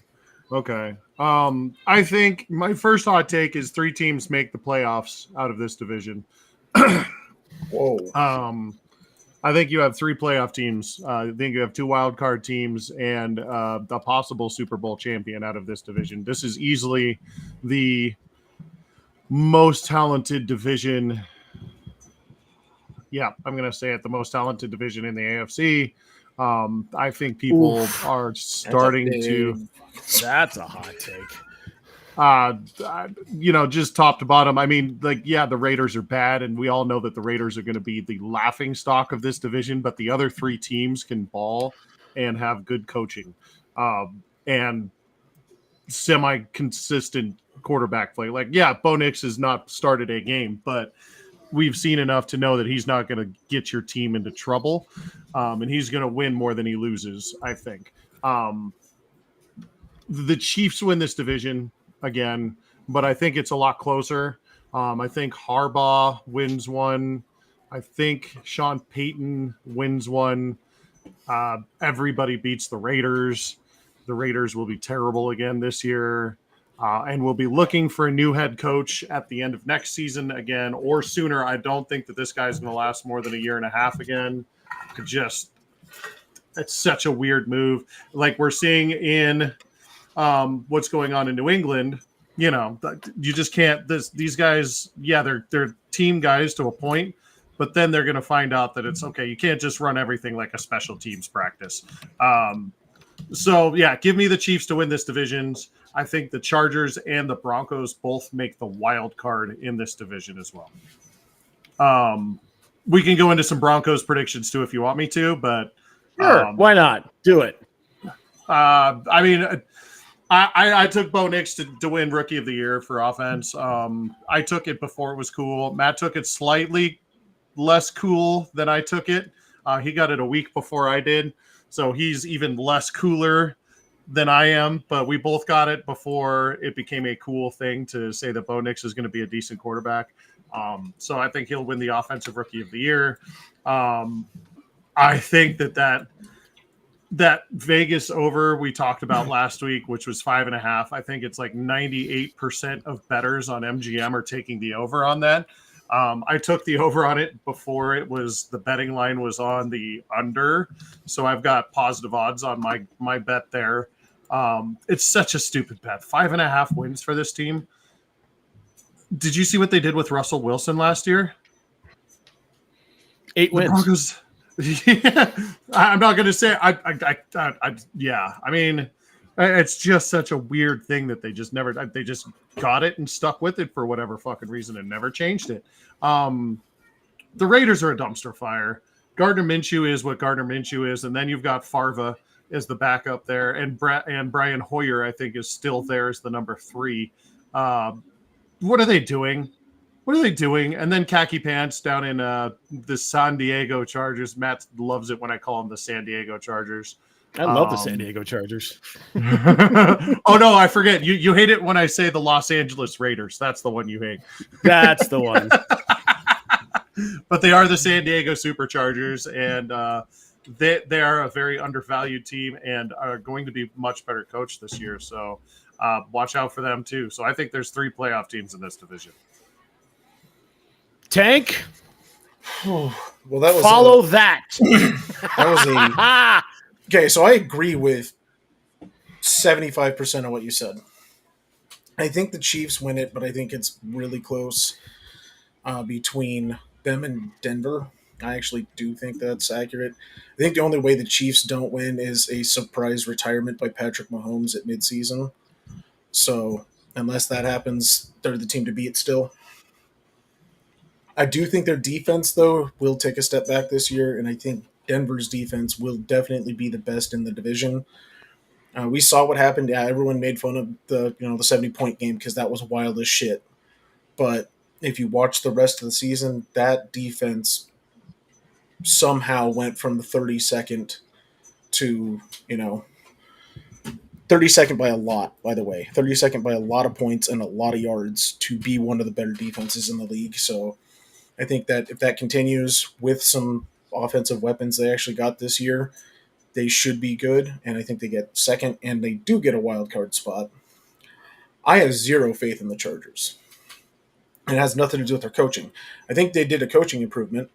Okay. I think my first hot take is 3 teams make the playoffs out of this division. Whoa. I think you have 3 playoff teams. I think you have 2 wild card teams and a possible Super Bowl champion out of this division. This is easily the most talented division. Yeah, I'm going to say it, the most talented division in the AFC. I think people are starting to. That's a hot take. Just top to bottom. I mean, the Raiders are bad, and we all know that the Raiders are going to be the laughing stock of this division, but the other 3 teams can ball and have good coaching and semi-consistent quarterback play. Bo Nix has not started a game, but we've seen enough to know that he's not going to get your team into trouble, and he's going to win more than he loses, I think. The Chiefs win this division again, but I think it's a lot closer. I think Harbaugh wins one. I think Sean Payton wins one. Everybody beats the Raiders. The Raiders will be terrible again this year. And we'll be looking for a new head coach at the end of next season again, or sooner. I don't think that this guy's going to last more than a year and a half again. It's such a weird move. Like we're seeing in what's going on in New England. You just can't. These guys, they're team guys to a point, but then they're going to find out that it's okay. You can't just run everything like a special teams practice. Give me the Chiefs to win this division. I think the Chargers and the Broncos both make the wild card in this division as well. We can go into some Broncos predictions too if you want me to, but sure, why not? Do it. I took Bo Nix to win Rookie of the Year for offense. I took it before it was cool. Matt took it slightly less cool than I took it. He got it a week before I did, so he's even less cooler than I am, but we both got it before it became a cool thing to say that Bo Nix is going to be a decent quarterback. So I think he'll win the Offensive Rookie of the Year. I think that Vegas over we talked about last week, which was 5.5. I think it's like 98% of bettors on MGM are taking the over on that. I took the over on it before the betting line was on the under. So I've got positive odds on my bet there. It's such a stupid bet. 5.5 wins for this team. Did you see what they did with Russell Wilson last year? 8 wins. Broncos, I'm not going to say. It's just such a weird thing that they just got it and stuck with it for whatever fucking reason and never changed it. The Raiders are a dumpster fire. Gardner Minshew is what Gardner Minshew is, and then you've got Farva as the backup there, and Brian Hoyer I think is still there as the number 3. What are they doing? And then Khaki Pants down in the San Diego Chargers. Matt loves it when I call them the San Diego Chargers. I love the San Diego Chargers. Oh, no, I forget. You hate it when I say the Los Angeles Raiders. That's the one you hate. That's the one. But they are the San Diego Superchargers, and they are a very undervalued team and are going to be much better coached this year. So watch out for them, too. So I think there's 3 playoff teams in this division. Tank? Well, that was follow that. That was okay, so I agree with 75% of what you said. I think the Chiefs win it, but I think it's really close between them and Denver. I actually do think that's accurate. I think the only way the Chiefs don't win is a surprise retirement by Patrick Mahomes at midseason. So unless that happens, they're the team to beat still. I do think their defense, though, will take a step back this year, and I think Denver's defense will definitely be the best in the division. We saw what happened. Yeah, everyone made fun of the 70-point game because that was wild as shit. But if you watch the rest of the season, that defense somehow went from the 32nd to 32nd by a lot. By the way, 32nd by a lot of points and a lot of yards to be one of the better defenses in the league. So I think that if that continues with some offensive weapons they actually got this year, they should be good, and I think they get second, and they do get a wild card spot. I have zero faith in the Chargers. It has nothing to do with their coaching. I think they did a coaching improvement.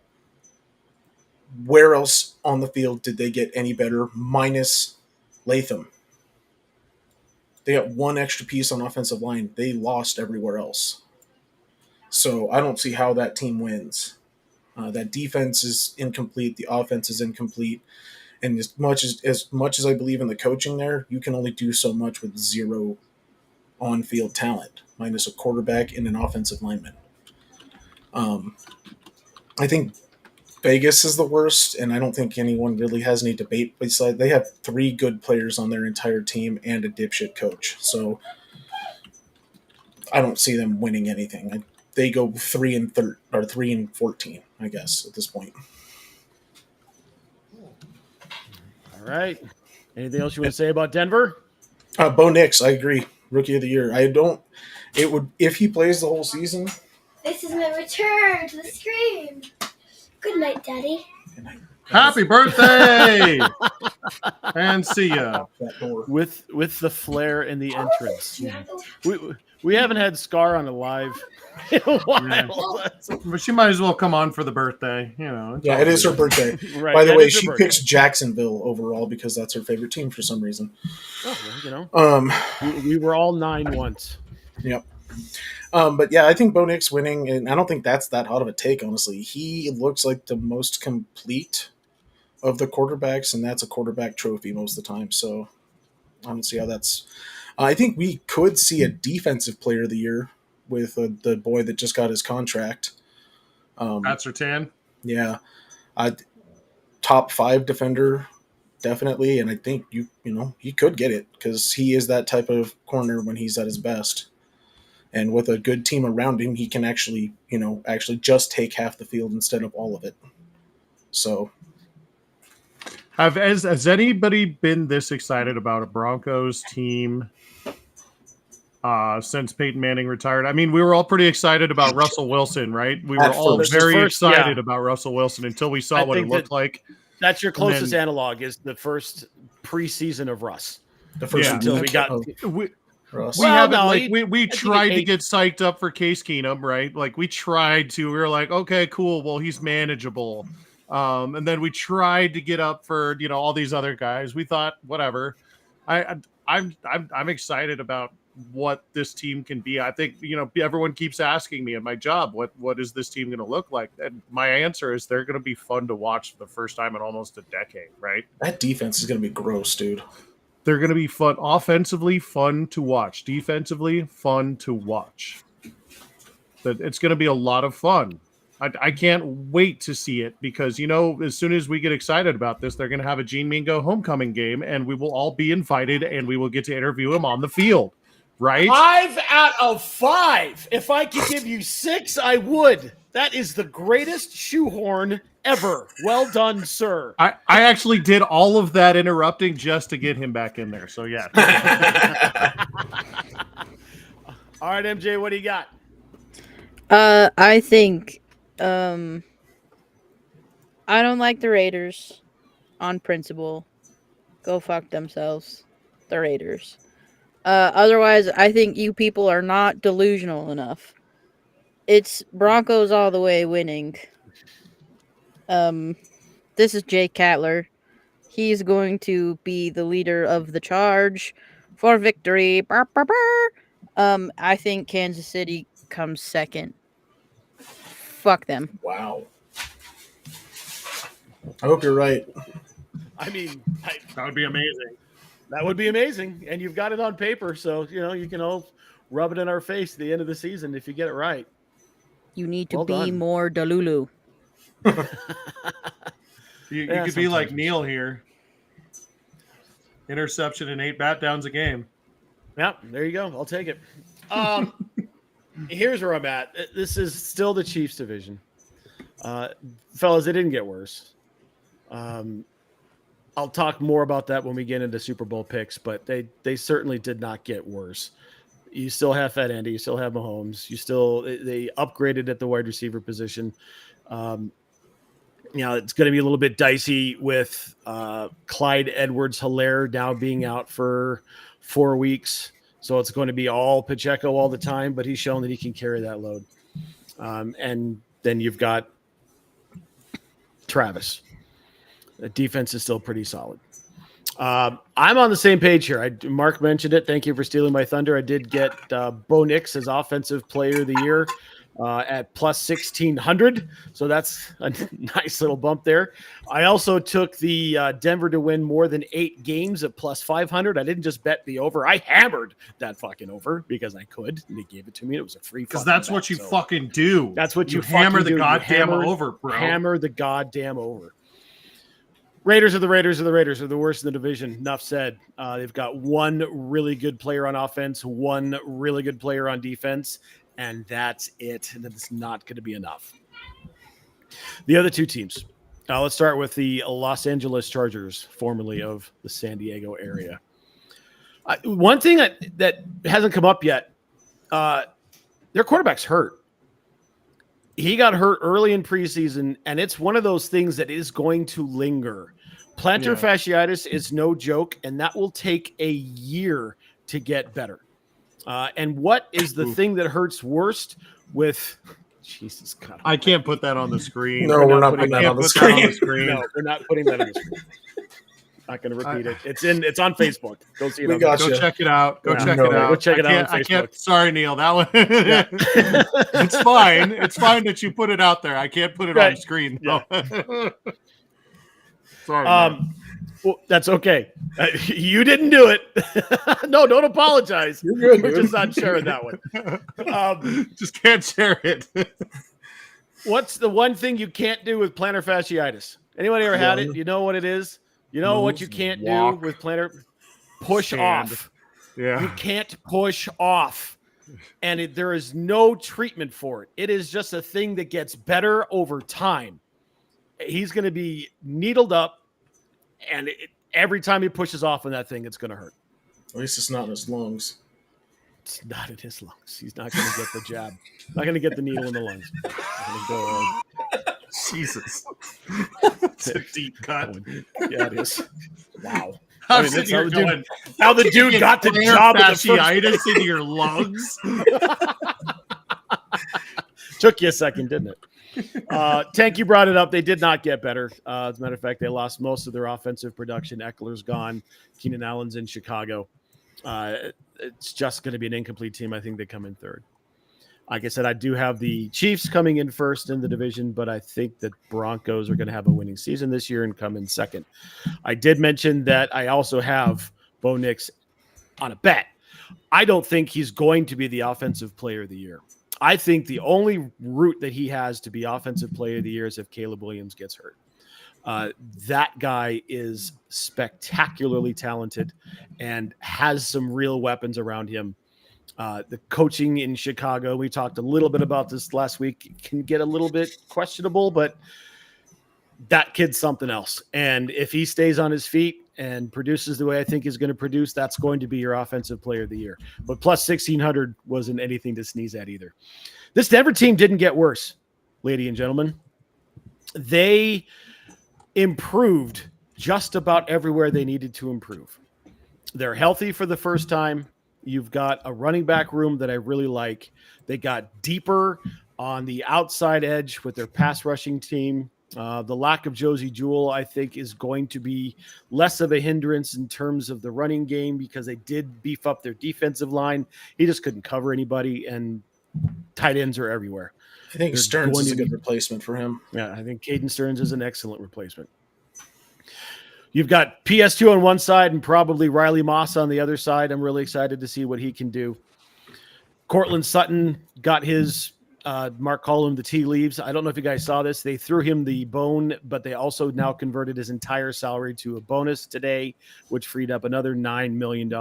Where else on the field did they get any better, minus Latham? They got one extra piece on offensive line. They lost everywhere else. So I don't see how that team wins. That defense is incomplete. The offense is incomplete. And as much as I believe in the coaching there, you can only do so much with zero on-field talent, minus a quarterback and an offensive lineman. I think Vegas is the worst, and I don't think anyone really has any debate. Besides, they have 3 good players on their entire team and a dipshit coach, so I don't see them winning anything. They go 3-14, I guess, at this point. All right. Anything else you want to say about Denver? Bo Nix, I agree. Rookie of the year. It would if he plays the whole season. This is my return to the screen. Good night, Daddy. Happy birthday! And see ya. With the flair and the entrance. We haven't had Scar on a live in a while. But she might as well come on for the birthday. It is her birthday. Right, by the way, she picks Jacksonville overall because that's her favorite team for some reason. We were all 9 once. Yep. But yeah, I think Bo Nix winning, and I don't think that's that hot of a take, honestly. He looks like the most complete of the quarterbacks, and that's a quarterback trophy most of the time. So I don't see how that's... I think we could see a defensive player of the year with the boy that just got his contract. Pat Surtain? Yeah. Top 5 defender, definitely, and I think he could get it because he is that type of corner when he's at his best. And with a good team around him, he can actually just take half the field instead of all of it. So, has anybody been this excited about a Broncos team since Peyton Manning retired? I mean, we were all pretty excited about Russell Wilson, right? We were all very excited about Russell Wilson until we saw what it looked like. That's your closest analog is the first preseason of Russ. The first until we got. We tried to get psyched up for Case Keenum, right? Like we were like, okay, cool. Well, he's manageable. And then we tried to get up for, all these other guys. We thought, whatever. I'm excited about what this team can be. I think, everyone keeps asking me at my job, what is this team going to look like? And my answer is they're going to be fun to watch for the first time in almost a decade, right? That defense is going to be gross, dude. They're going to be fun, offensively fun to watch, defensively fun to watch. But it's going to be a lot of fun. I can't wait to see it because, as soon as we get excited about this, they're going to have a Gene Mingo homecoming game and we will all be invited and we will get to interview him on the field, right? 5 out of 5. If I could give you 6, I would. That is the greatest shoehorn ever. Well done, sir. I actually did all of that interrupting just to get him back in there. So, yeah. All right, MJ, what do you got? I think I don't like the Raiders on principle. Go fuck themselves. The Raiders. Otherwise, I think you people are not delusional enough. It's Broncos all the way winning. This is Jake Catler. He's going to be the leader of the charge for victory. Burr, burr, burr. I think Kansas City comes second. Fuck them. Wow. I hope you're right. I mean, That would be amazing. that would be amazing. And you've got it on paper. So, you can all rub it in our face at the end of the season if you get it right. You need to Well be done. more Delulu. You Yeah, could be like sometimes we Neil here. Interception and 8 bat downs a game. Yeah, there you go. I'll take it. Here's where I'm at. This is still the Chiefs division. Fellas, it didn't get worse. I'll talk more about that when we get into Super Bowl picks, but they certainly did not get worse. You still have Fat Andy. You still have Mahomes. They upgraded at the wide receiver position. It's going to be a little bit dicey with Clyde Edwards-Helaire now being out for 4 weeks. So it's going to be all Pacheco all the time, but he's shown that he can carry that load. And then you've got Travis. The defense is still pretty solid. I'm on the same page here. Mark mentioned it. Thank you for stealing my thunder. I did get Bo Nix as Offensive Player of the Year at plus 1,600. So that's a nice little bump there. I also took the Denver to win more than 8 games at plus 500. I didn't just bet the over. I hammered that fucking over because I could. And they gave it to me. It was a free Because that's bet, what you so fucking do. That's what you hammer fucking the do. You goddamn hammer- over, bro. Hammer the goddamn over. Raiders are the Raiders are the Raiders are the worst in the division. Enough said. They've got one really good player on offense, one really good player on defense, and that's it. And that's not going to be enough. The other two teams. Let's start with the Los Angeles Chargers, formerly of the San Diego area. One thing that hasn't come up yet, their quarterback's hurt. He got hurt early in preseason, and it's one of those things that is going to linger. Plantar fasciitis is no joke, and that will take a year to get better. And what is the thing that hurts worst with Jesus God? I can't put that on the screen. No, we're not putting that on the screen. No, we're not putting that on the screen. Not going to repeat it. It's on Facebook. Go see it. We got Go you. check it out. Go Yeah. check No, it out. go check it out on I can't. Facebook. Sorry, Neil. That one. It's fine. It's fine that you put it out there. I can't put it on Right. screen. Yeah. Sorry. Man. Well, that's okay. You didn't do it. No, don't apologize. You're good, We're dude. just not sharing that one. Just can't share it. What's the one thing you can't do with plantar fasciitis? Anybody ever had it? You know what it is? You know what you can't walk, do with plantar? Push stand. off. Yeah. You can't push off. And there is no treatment for it. It is just a thing that gets better over time. He's going to be needled up, and every time he pushes off on that thing, it's going to hurt. At least it's not in his lungs. It's not in his lungs. He's not going to get the jab. Not going to get the needle in the lungs. Go, Jesus. It's a deep cut. yeah, it is. Wow. I'm mean, sitting that's how here the dude- going, How the dude "Get got the plantar job in the first fasciitis into your lungs. Took you a second, didn't it? Tank, you brought it up. They did not get better. As a matter of fact, they lost most of their offensive production. Eckler's gone. Keenan Allen's in Chicago. It's just going to be an incomplete team. I think they come in third. Like I said, I do have the Chiefs coming in first in the division, but I think that Broncos are going to have a winning season this year and come in second. I did mention that I also have Bo Nix on a bet. I don't think he's going to be the offensive player of the year. I think the only route that he has to be offensive player of the year is if Caleb Williams gets hurt. That guy is spectacularly talented and has some real weapons around him. The coaching in Chicago, we talked a little bit about this last week, can get a little bit questionable, but that kid's something else. And if he stays on his feet and produces the way I think he's going to produce, that's going to be your offensive player of the year. But plus 1,600 wasn't anything to sneeze at either. This Denver team didn't get worse, ladies and gentlemen. They improved just about everywhere they needed to improve. They're healthy for the first time. You've got a running back room that I really like. They got deeper on the outside edge with their pass rushing team. The lack of Josie Jewell, I think, is going to be less of a hindrance in terms of the running game because they did beef up their defensive line. He just couldn't cover anybody. And tight ends are everywhere. I think They're Stearns going is to a good be- replacement for him. Yeah, I think Caden Stearns is an excellent replacement. You've got PS2 on one side and probably Riley Moss on the other side. I'm really excited to see what he can do. Cortland Sutton got his, Mark called him the tea leaves. I don't know if you guys saw this. They threw him the bone, but they also now converted his entire salary to a bonus today, which freed up another $9 million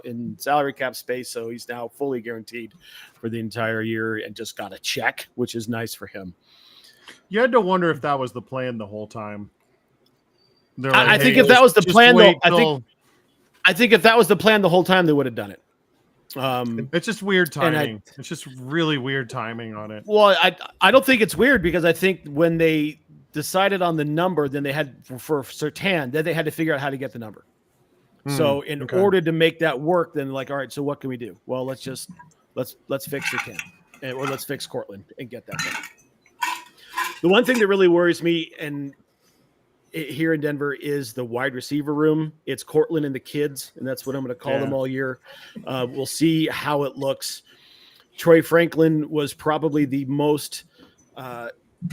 in salary cap space. So he's now fully guaranteed for the entire year and just got a check, which is nice for him. You had to wonder if that was the plan the whole time. They're I like, think "Hey, if that was the just plan, though, wait I till-" think if that was the plan the whole time, they would have done it. It's just weird and timing. It's just really weird timing on it. Well, I don't think it's weird because I think when they decided on the number, then they had for Surtain, then they had to figure out how to get the number. So in order to make that work, then like, all right, so what can we do? Well, let's fix Surtain, or let's fix Cortland and get that done. The one thing that really worries me here in Denver is the wide receiver room. It's Cortland and the kids, and that's what I'm going to call them all year. We'll see how it looks. Troy Franklin was probably the most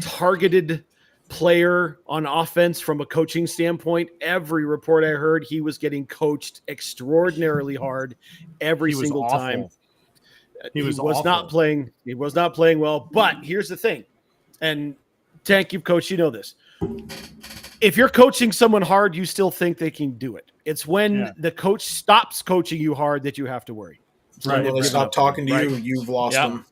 targeted player on offense from a coaching standpoint. Every report I heard, he was getting coached extraordinarily hard every single time. He was not playing. He was not playing well. But here's the thing, and Tank, you've coached, you know this. If you're coaching someone hard, you still think they can do it. It's when the coach stops coaching you hard that you have to worry. Right. When they stop talking to you, you've lost them.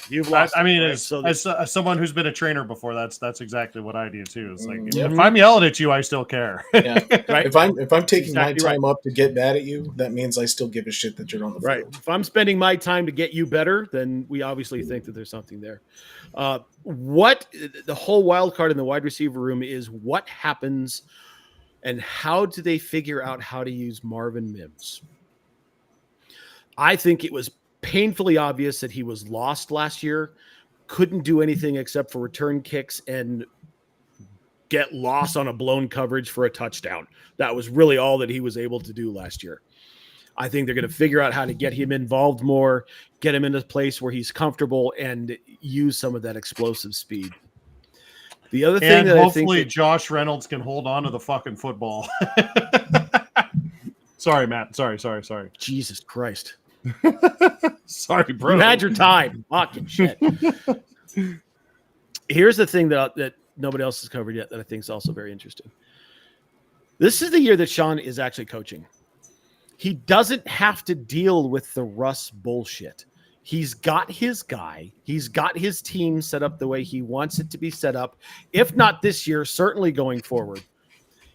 You've lost. I mean, them, as someone who's been a trainer before, that's exactly what I do too. It's like Yep. if I'm yelling at you, I still care. Yeah. Right. If I'm taking Exactly my time up to get mad at you, that means I still give a shit that you're on the right. field. If I'm spending my time to get you better, then we obviously think that there's something there. What the whole wild card in the wide receiver room is what happens and how do they figure out how to use Marvin Mims? I think it was painfully obvious that he was lost last year, couldn't do anything except for return kicks and get lost on a blown coverage for a touchdown. That was really all that he was able to do last year. I think they're going to figure out how to get him involved more, get him in a place where he's comfortable, and use some of that explosive speed. The other thing that hopefully I think Josh Reynolds can hold on to the fucking football. Sorry, Matt. Sorry. Jesus Christ. Sorry, bro. You had your time. Fucking shit. Here's the thing that nobody else has covered yet that I think is also very interesting. This is the year that Sean is actually coaching. He doesn't have to deal with the Russ bullshit. He's got his guy. He's got his team set up the way he wants it to be set up. If not this year, certainly going forward.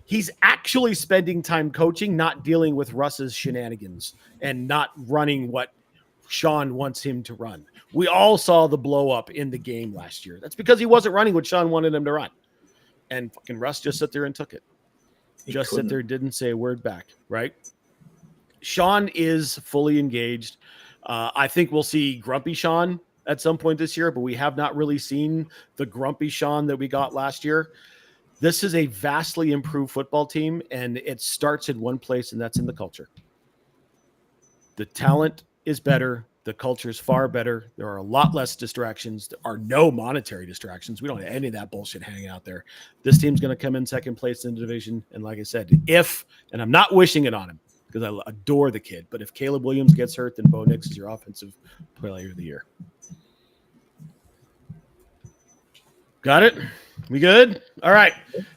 He's actually spending time coaching, not dealing with Russ's shenanigans and not running what Sean wants him to run. We all saw the blow up in the game last year. That's because he wasn't running what Sean wanted him to run. And fucking Russ just sat there and took it. Just sat there, didn't say a word back, right? Sean is fully engaged. I think we'll see grumpy Sean at some point this year, but we have not really seen the grumpy Sean that we got last year. This is a vastly improved football team, and it starts in one place, and that's in the culture. The talent is better. The culture is far better. There are a lot less distractions. There are no monetary distractions. We don't have any of that bullshit hanging out there. This team's going to come in second place in the division. And like I said, and I'm not wishing it on him because I adore the kid, but if Caleb Williams gets hurt, then Bo Nix is your offensive player of the year. Got it? We good? All right.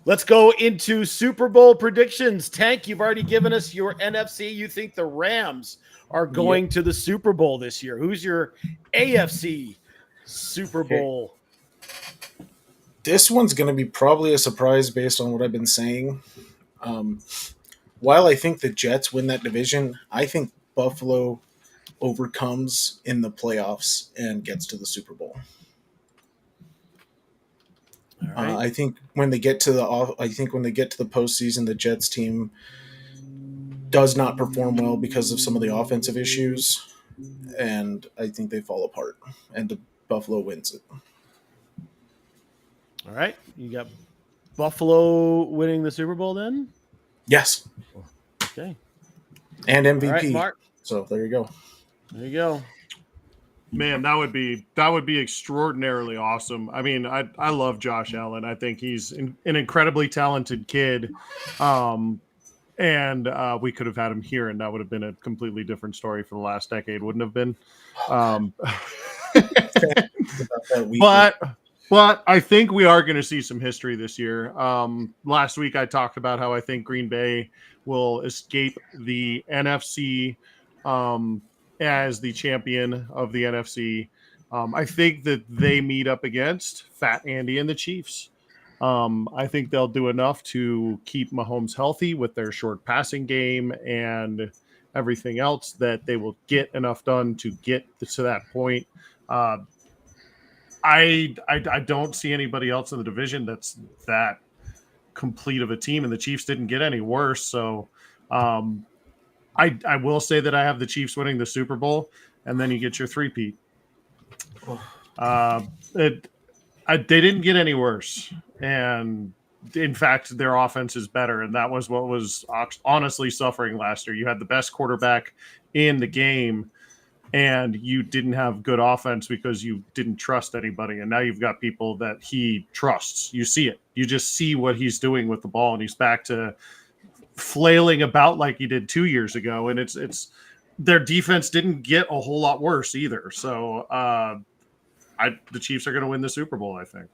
Let's go into Super Bowl predictions. Tank, you've already given us your NFC. You think the Rams are going to the Super Bowl this year. Who's your AFC Super Bowl? This one's going to be probably a surprise based on what I've been saying. While I think the Jets win that division, I think Buffalo overcomes in the playoffs and gets to the Super Bowl. All right. I think when they get to the postseason, the Jets team does not perform well because of some of the offensive issues, and I think they fall apart, and the Buffalo wins it. All right. You got Buffalo winning the Super Bowl then? Yes. Okay. And MVP. All right, Mark. So there you go. There you go. Man, that would be extraordinarily awesome. I mean, I love Josh Allen. I think he's an incredibly talented kid. And we could have had him here, and that would have been a completely different story for the last decade, wouldn't have been. But I think we are going to see some history this year. Last week I talked about how I think Green Bay will escape the NFC as the champion of the NFC. I think that they meet up against Fat Andy and the Chiefs. I think they'll do enough to keep Mahomes healthy with their short passing game and everything else that they will get enough done to get to that point. I don't see anybody else in the division that's that complete of a team, and the Chiefs didn't get any worse. So I will say that I have the Chiefs winning the Super Bowl, and then you get your three-peat. They didn't get any worse, and in fact, their offense is better, and that was what was honestly suffering last year. You had the best quarterback in the game, and you didn't have good offense because you didn't trust anybody, and now you've got people that he trusts. You see it. You just see what he's doing with the ball, and he's back to flailing about like he did 2 years ago, and it's their defense didn't get a whole lot worse either. So the Chiefs are going to win the Super Bowl, I think.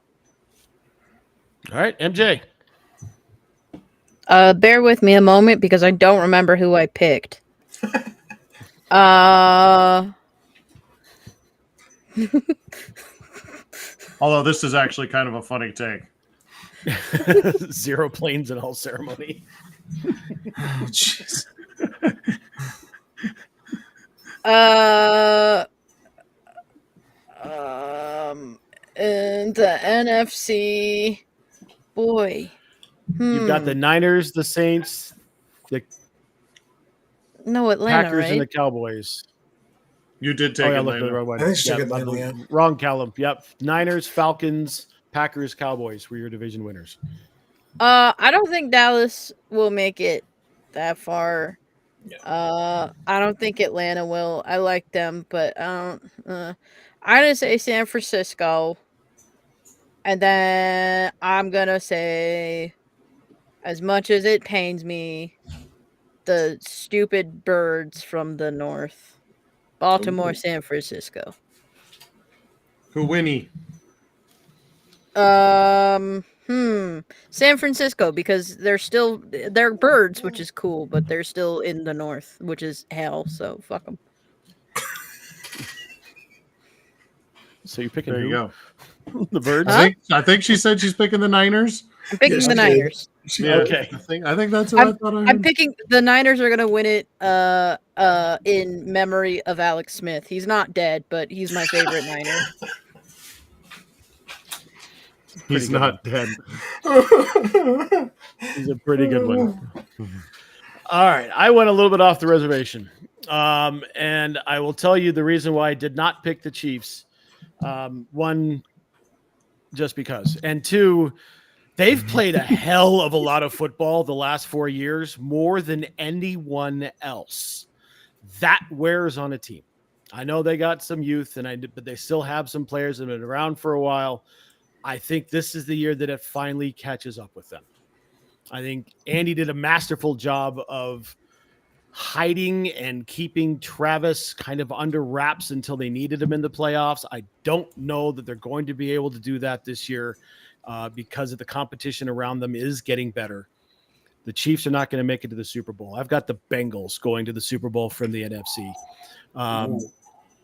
All right, MJ. Bear with me a moment because I don't remember who I picked. Although this is actually kind of a funny take. 0 planes in all ceremony. Oh, jeez. And the NFC, boy. You've got the Niners, the Saints, the Atlanta, Packers, right? and the Cowboys. You did take I it, looked at the wrong one. I think she took Yep, Atlanta, I'm the yeah. wrong column. Yep. Niners, Falcons, Packers, Cowboys were your division winners. I don't think Dallas will make it that far. Yeah. I don't think Atlanta will. I like them, but I'm gonna say San Francisco, and then I'm gonna say, as much as it pains me, the stupid birds from the north, Baltimore, Ooh. San Francisco. Who Winnie? San Francisco, because they're birds, which is cool, but they're still in the north, which is hell. So fuck them. So you're picking There you who? go. The birds? Huh? I think she said she's picking the Niners. I'm picking Yes, the she did. Niners. Yeah, Okay. I think that's what I thought. I'm picking the Niners are gonna win it. In memory of Alex Smith. He's not dead, but he's my favorite Niner. He's not dead. He's a pretty good one. All right. I went a little bit off the reservation. And I will tell you the reason why I did not pick the Chiefs. One, just because. And two, they've played a hell of a lot of football the last 4 years, more than anyone else. That wears on a team. I know they got some youth, but they still have some players that have been around for a while. I think this is the year that it finally catches up with them. I think Andy did a masterful job of hiding and keeping Travis kind of under wraps until they needed him in the playoffs. I don't know that they're going to be able to do that this year because of the competition around them is getting better. The Chiefs are not going to make it to the Super Bowl. I've got the Bengals going to the super Bowl from the NFC.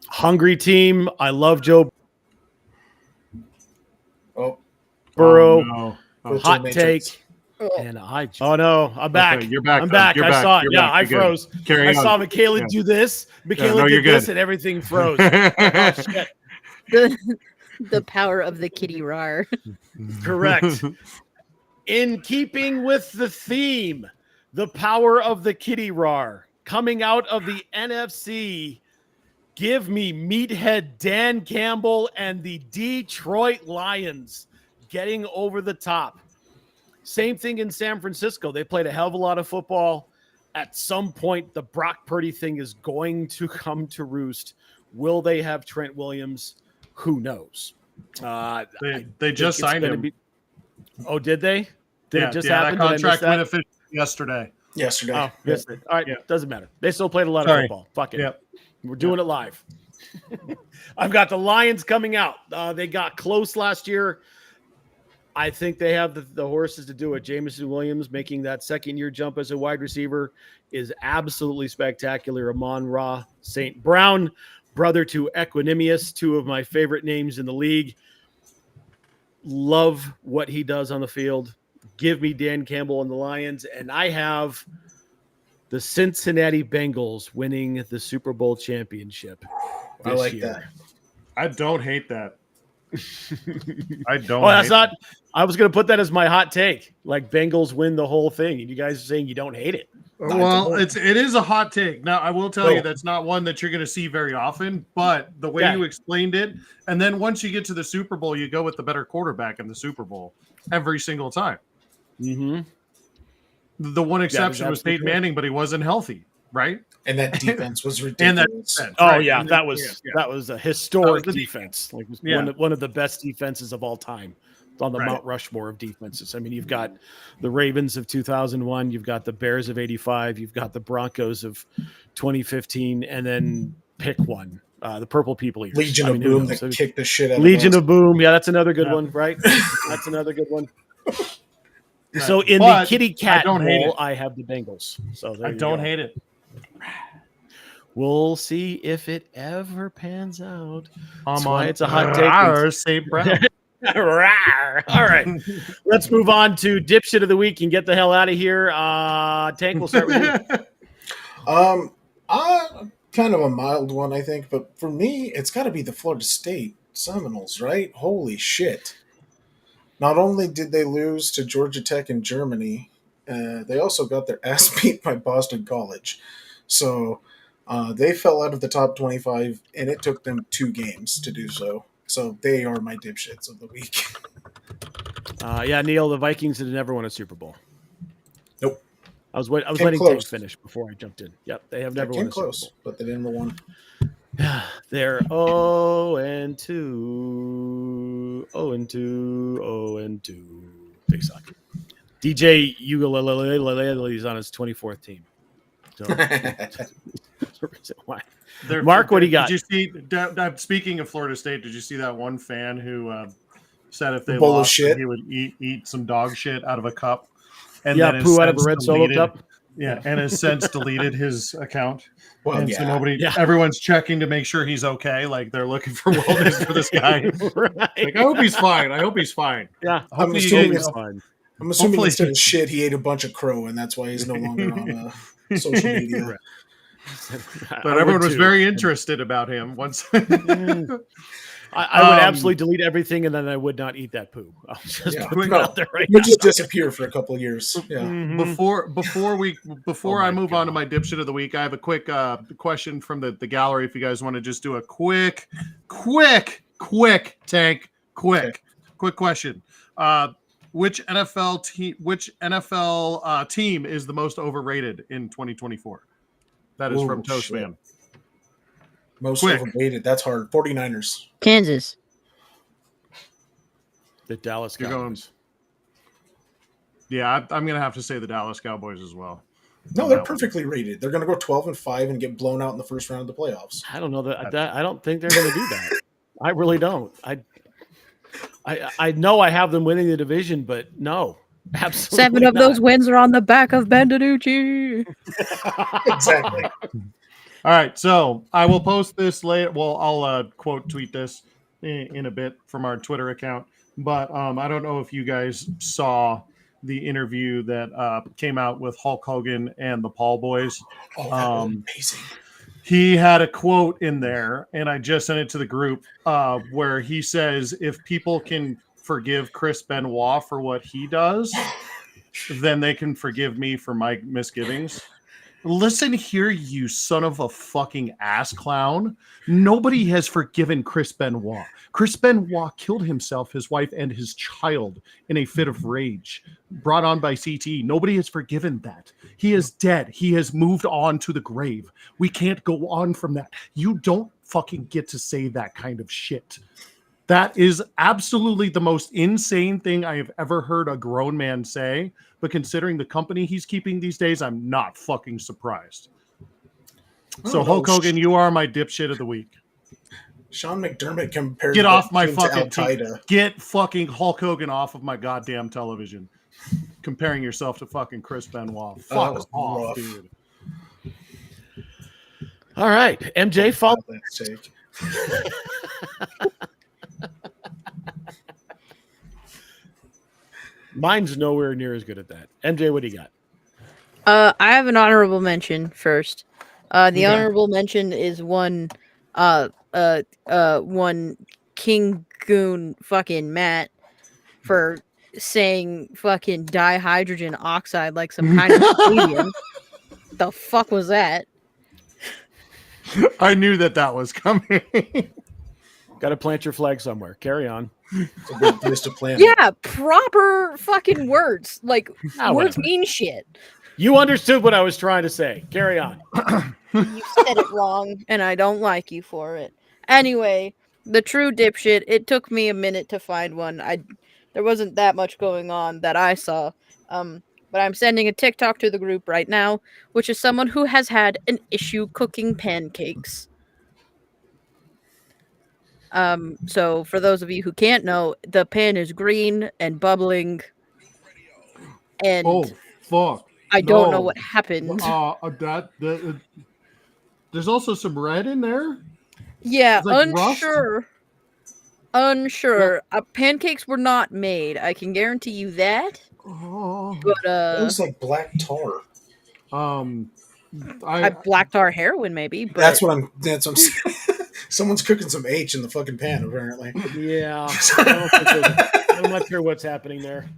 Hungry team. I love Joe Burrow. Oh, no. Hot take. And oh no, I'm back. Okay, you're back. I'm back. You're I back. saw it. You're Yeah, back. I You're good. froze. Carry I on. saw Michaela Yeah. do this. Michaela no, you're did this, good. and everything froze. Oh, shit. The power of the kitty rar. Correct. In keeping with the theme, the power of the kitty rar coming out of the NFC. Give me Meathead Dan Campbell and the Detroit Lions getting over the top. Same thing in San Francisco. They played a hell of a lot of football. At some point, the Brock Purdy thing is going to come to roost Will they have Trent Williams? Who knows? They just signed him. Oh, did they? Did it just happen? That contract went official yesterday. Yesterday. Oh, missed it. All right, Yeah. doesn't matter. They still played a lot of football. Fuck it. Yep. We're doing it live. I've got the Lions coming out. They got close last year. I think they have the horses to do it. Jameson Williams making that second-year jump as a wide receiver is absolutely spectacular. Amon-Ra St. Brown, brother to Equanimous, two of my favorite names in the league. Love what he does on the field. Give me Dan Campbell and the Lions, and I have the Cincinnati Bengals winning the Super Bowl championship. I like that. I don't hate that. I don't. Oh, that's not. I was going to put that as my hot take. Like Bengals win the whole thing, and you guys are saying you don't hate it. Well, it is a hot take. Now, I will tell you that's not one that you're going to see very often. But the way you explained it, and then once you get to the Super Bowl, you go with the better quarterback in the Super Bowl every single time. Mm-hmm. The one exception was Peyton Manning, but he wasn't healthy, right? And that defense was ridiculous. That was a historic defense. Like one of the best defenses of all time on the Mount Rushmore of defenses. I mean, you've got the Ravens of 2001, you've got the Bears of 85, you've got the Broncos of 2015, and then pick one. The Purple People Eaters. Legion of Boom that kicked the shit out of Legion of Boom. Yeah, that's another good one, right? That's another good one. Right. So in the kitty cat bowl, I have the Bengals. So I don't hate it. We'll see if it ever pans out. That's why it's a hot take. St. Brown. All right. Let's move on to dipshit of the week and get the hell out of here. Tank, we'll start with you. Kind of a mild one, I think, but for me, it's got to be the Florida State Seminoles, right? Holy shit. Not only did they lose to Georgia Tech in Germany, they also got their ass beat by Boston College. So they fell out of the top 25, and it took them 2 games to do so. So they are my dipshits of the week. Neil, the Vikings had never won a Super Bowl. Nope. I was letting Tank finish before I jumped in. Yep, they have never won a Super Bowl. But they never won. They're 0-2. 0-2. They suck. DJ Ugalele is on his 24th team. So, why? Mark, what do you got? Did you see? Speaking of Florida State, did you see that one fan who said if they lost, he would eat some dog shit out of a cup? And then poo out of a red Solo cup. Yeah, and has since deleted his account. Well, and so everyone's checking to make sure he's okay. Like they're looking for wellness for this guy. Right. Like, I hope he's fine. Yeah, I'm assuming instead of shit, he ate a bunch of crow, and that's why he's no longer on social media. But everyone was very interested about him once. I would absolutely delete everything, and then I would not eat that poo. I'll just put it out there right now. We'll just disappear for a couple of years. Yeah. Mm-hmm. Before I move on to my dipshit of the week, I have a quick question from the gallery. If you guys want to just do a quick question. Which NFL team is the most overrated in 2024? That is from Toastman. Most overrated. That's hard. 49ers. Kansas. The Dallas Cowboys. I'm going to have to say the Dallas Cowboys as well. No, they're perfectly rated. They're going to go 12-5 and get blown out in the first round of the playoffs. I don't know that. I don't think they're going to do that. I really don't. I know I have them winning the division, but no, absolutely 7 of those wins are on the back of Ben DiNucci. Exactly. All right, so I will post this later. Well, I'll quote tweet this in a bit from our Twitter account. But I don't know if you guys saw the interview that came out with Hulk Hogan and the Paul Boys. Oh, that was amazing. He had a quote in there, and I just sent it to the group, where he says, if people can forgive Chris Benoit for what he does, then they can forgive me for my misgivings. Listen here, you son of a fucking ass clown. Nobody has forgiven Chris Benoit. Chris Benoit killed himself, his wife, and his child in a fit of rage brought on by CTE. Nobody has forgiven that. He is dead. He has moved on to the grave. We can't go on from that. You don't fucking get to say that kind of shit. That is absolutely the most insane thing I have ever heard a grown man say. But considering the company he's keeping these days, I'm not fucking surprised. So Hulk Hogan, you are my dipshit of the week. Sean McDermott compared Get off my to fucking Al-Qaeda. Get fucking Hulk Hogan off of my goddamn television. Comparing yourself to fucking Chris Benoit. Fuck off, rough. dude. All right, MJ, follow. Mine's nowhere near as good at that. MJ, what do you got? I have an honorable mention first. The honorable mention is one King Goon fucking Matt for saying fucking dihydrogen oxide like some kind of alien. The fuck was that? I knew that was coming. Got to plant your flag somewhere. Carry on. It's a big place to plant. Yeah, proper fucking words. Like, words whatever. mean shit. You understood what I was trying to say. Carry on. You said it wrong, and I don't like you for it. Anyway, the true dipshit, it took me a minute to find one. There wasn't that much going on that I saw. But I'm sending a TikTok to the group right now, which is someone who has had an issue cooking pancakes. So for those of you who can't know, the pan is green and bubbling, and Oh fuck! I don't know what happened. There's also some red in there. Yeah, like unsure. Pancakes were not made. I can guarantee you that. Oh. But it was like black tar. Black tar heroin, maybe. But That's what I'm saying. Someone's cooking some H in the fucking pan, apparently. Yeah. I'm not sure what's happening there.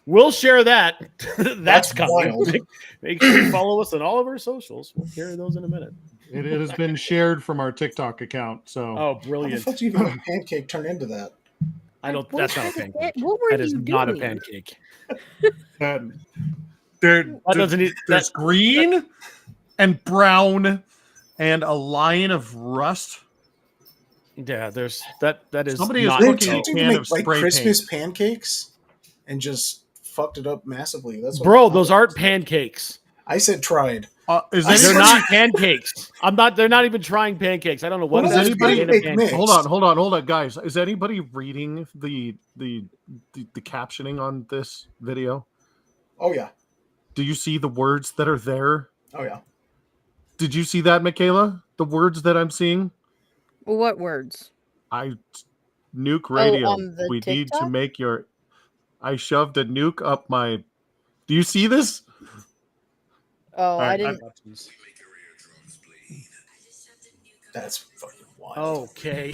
We'll share that. That's coming. wild. Make sure you follow us on all of our socials. We'll carry those in a minute. It has been shared from our TikTok account. So Oh, How the brilliant. fuck do you even a pancake turn into that? I don't. That's not a pancake. What were That is you not a doing? pancake. there's That's green and brown and a line of rust. Yeah, there's that is Somebody is not They cooking attempted a to can make of like spray Christmas paint. pancakes and just fucked it up massively. That's what Bro, those aren't pancakes. I said tried. Is I They're said- anybody, not pancakes. They're not even trying pancakes. I don't know what Well, is is anybody- in a pancake pancake. mix. hold on, guys. Is anybody reading the captioning on this video? Oh yeah. Do you see the words that are there? Oh yeah. Did you see that, Michaela? The words that I'm seeing? What words? Nuke radio. on the We need to TikTok? make your. I shoved a nuke up my. Do you see this? Oh, I Alright, didn't. That's fucking wild. Okay.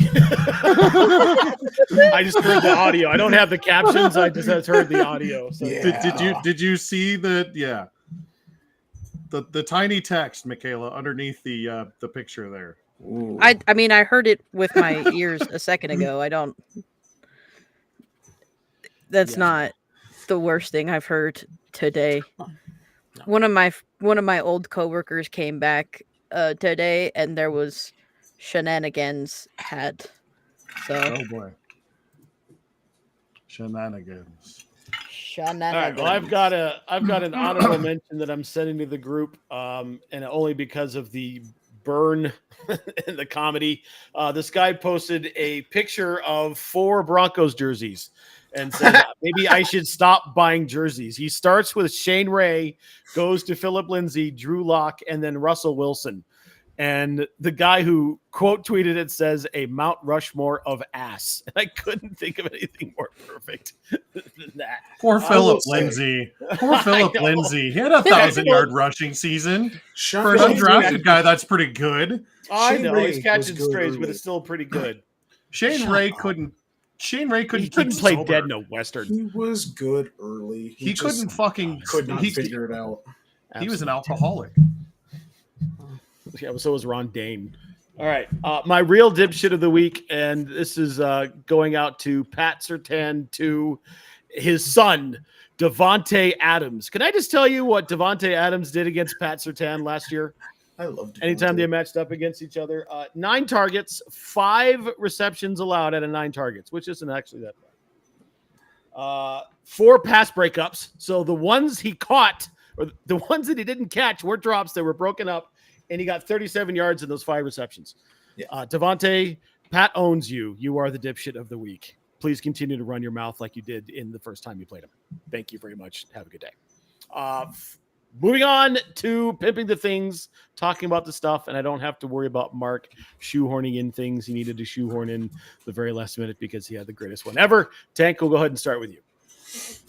I just heard the audio. I don't have the captions. I just heard the audio. So. Yeah. Did you see the the tiny text, Michaela, underneath the picture there? Ooh. I mean, I heard it with my ears a second ago. I don't. That's Yeah. not the worst thing I've heard today. One of my old coworkers came back today, and there was shenanigans had. So Oh boy, shenanigans. All right. shenanigans. Well, I've got an honorable mention that I'm sending to the group, and only because of the burn in the comedy. This guy posted a picture of 4 Broncos jerseys and said maybe I should stop buying jerseys. He starts with Shane Ray, goes to Philip Lindsay, Drew Lock, and then Russell Wilson. And the guy who quote tweeted it says a Mount Rushmore of ass. And I couldn't think of anything more perfect than that. Poor I Philip will say- Lindsay. Poor Philip know. Lindsay. He had a 1,000-yard rushing season. For Sean an Ray- undrafted guy, that's pretty good. I Shane know Ray he's catching was good strays, but early. it's still pretty good. Shane Shut Ray up. couldn't He keep couldn't play sober. dead in a Western. He was good early. He just couldn't fucking could not he, figure it out. He was an Absolute alcoholic. Yeah, so was Ron Dane. All right. My real dipshit of the week, and this is going out to Pat Surtain, to his son, Devontae Adams. Can I just tell you what Devontae Adams did against Pat Surtain last year? I love Devontae. Anytime they matched up against each other. 9 targets, 5 receptions allowed out of 9 targets, which isn't actually that bad. 4 pass breakups. So the ones he caught, or the ones that he didn't catch, were drops that were broken up, and he got 37 yards in those 5 receptions. Yeah. Devontae, Pat owns you. You are the dipshit of the week. Please continue to run your mouth like you did in the first time you played him. Thank you very much. Have a good day. Moving on to pimping the things, talking about the stuff, and I don't have to worry about Mark shoehorning in things he needed to shoehorn in the very last minute because he had the greatest one ever. Tank, we'll go ahead and start with you.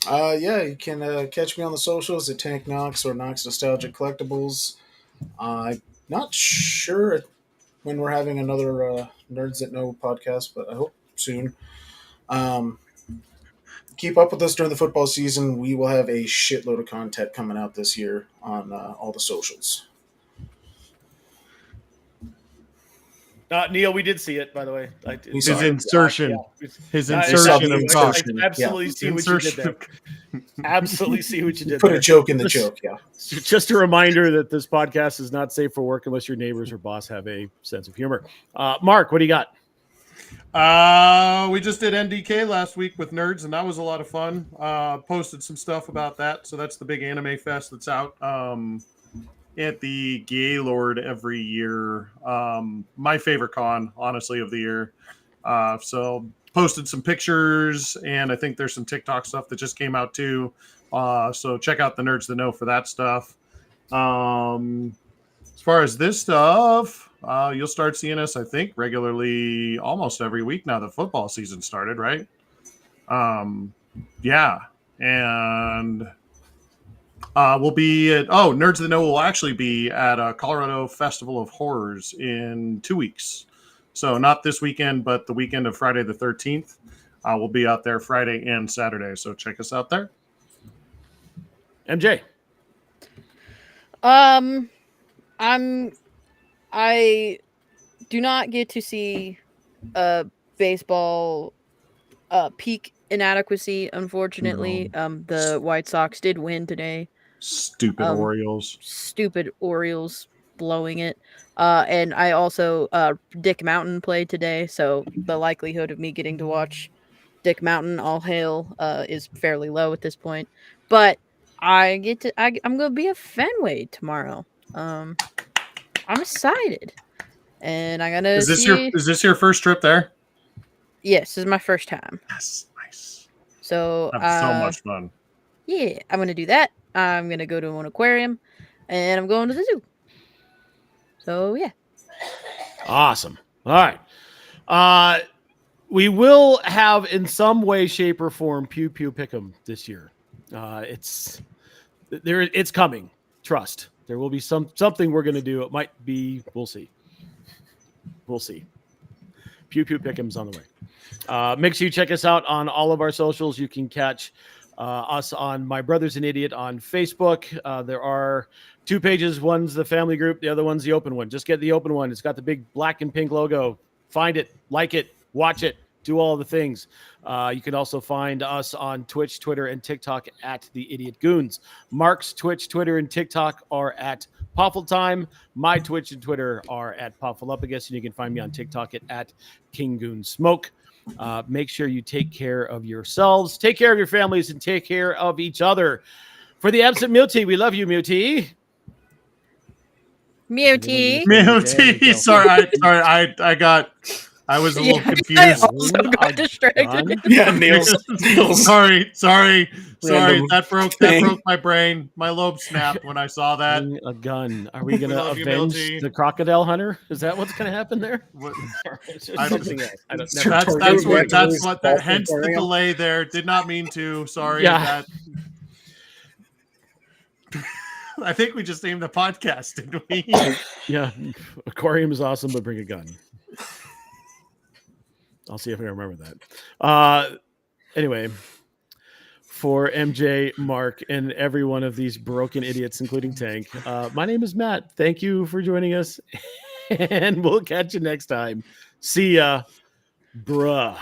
Yeah, you can catch me on the socials at Tank Knox or Knox Nostalgic Collectibles. I'm not sure when we're having another Nerds That Know podcast, but I hope soon. Keep up with us during the football season. We will have a shitload of content coming out this year on all the socials. Neil, we did see it, by the way. We His saw it. insertion. Yeah. His I insertion of talk. I absolutely see what you did there. Absolutely see what you did Put there. a joke in the joke, yeah. Just a reminder that this podcast is not safe for work unless your neighbors or boss have a sense of humor. Mark, what do you got? We just did NDK last week with Nerds, and that was a lot of fun. Posted some stuff about that. So that's the big anime fest that's out at the Gaylord every year. My favorite con, honestly, of the year. So posted some pictures, and I think there's some TikTok stuff that just came out too. So check out the Nerds That Know for that stuff. As far as this stuff, you'll start seeing us, I think, regularly almost every week now that football season started, right? Yeah. And we'll be at, Nerds That Know will actually be at a Colorado Festival of Horrors in 2 weeks. So not this weekend, but the weekend of Friday the 13th. We'll be out there Friday and Saturday. So check us out there. MJ. I do not get to see baseball peak inadequacy, unfortunately. No. The White Sox did win today. Stupid Orioles. Stupid Orioles blowing it. And I also Dick Mountain played today, so the likelihood of me getting to watch Dick Mountain all hail is fairly low at this point. But I'm gonna be at Fenway tomorrow. I'm excited, and I'm gonna. Is this your first trip there? Yes, this is my first time. Yes, nice. So Have so much fun. Yeah, I'm gonna do that. I'm gonna go to an aquarium, and I'm going to the zoo. So yeah. Awesome. All right. We will have in some way, shape, or form Pew Pew Pick'em this year. It's coming. Trust. There will be something we're going to do. It might be. We'll see. Pew Pew Pick'em's on the way. Make sure you check us out on all of our socials. You can catch us on My Brother's an Idiot on Facebook. There are 2 pages. One's the family group. The other one's the open one. Just get the open one. It's got the big black and pink logo. Find it, like it, watch it, do all the things. You can also find us on Twitch, Twitter, and TikTok at The Idiot Goons. Mark's Twitch, Twitter, and TikTok are at Poffle Time. My Twitch and Twitter are at Poffleuppagus, and you can find me on TikTok at King Goon Smoke. Make sure you take care of yourselves, take care of your families, and take care of each other. For the absent Muti, we love you, Muti. Muti. Sorry, I was a little confused. I also got distracted. Yeah, Niels. Sorry. Random That broke my brain. My lobe snapped when I saw that. A gun. Are we going to love you, avenge Milty. the crocodile hunter? Is that what's going to happen there? What- Something else. I don't. That's what. Hence the delay there. Did not mean to. Sorry. Yeah. I think we just named the podcast, didn't we? Yeah, aquarium is awesome, but bring a gun. I'll see if I can remember that. Anyway, For MJ, Mark, and every one of these broken idiots, including Tank, my name is Matt. Thank you for joining us, and we'll catch you next time. See ya, bruh.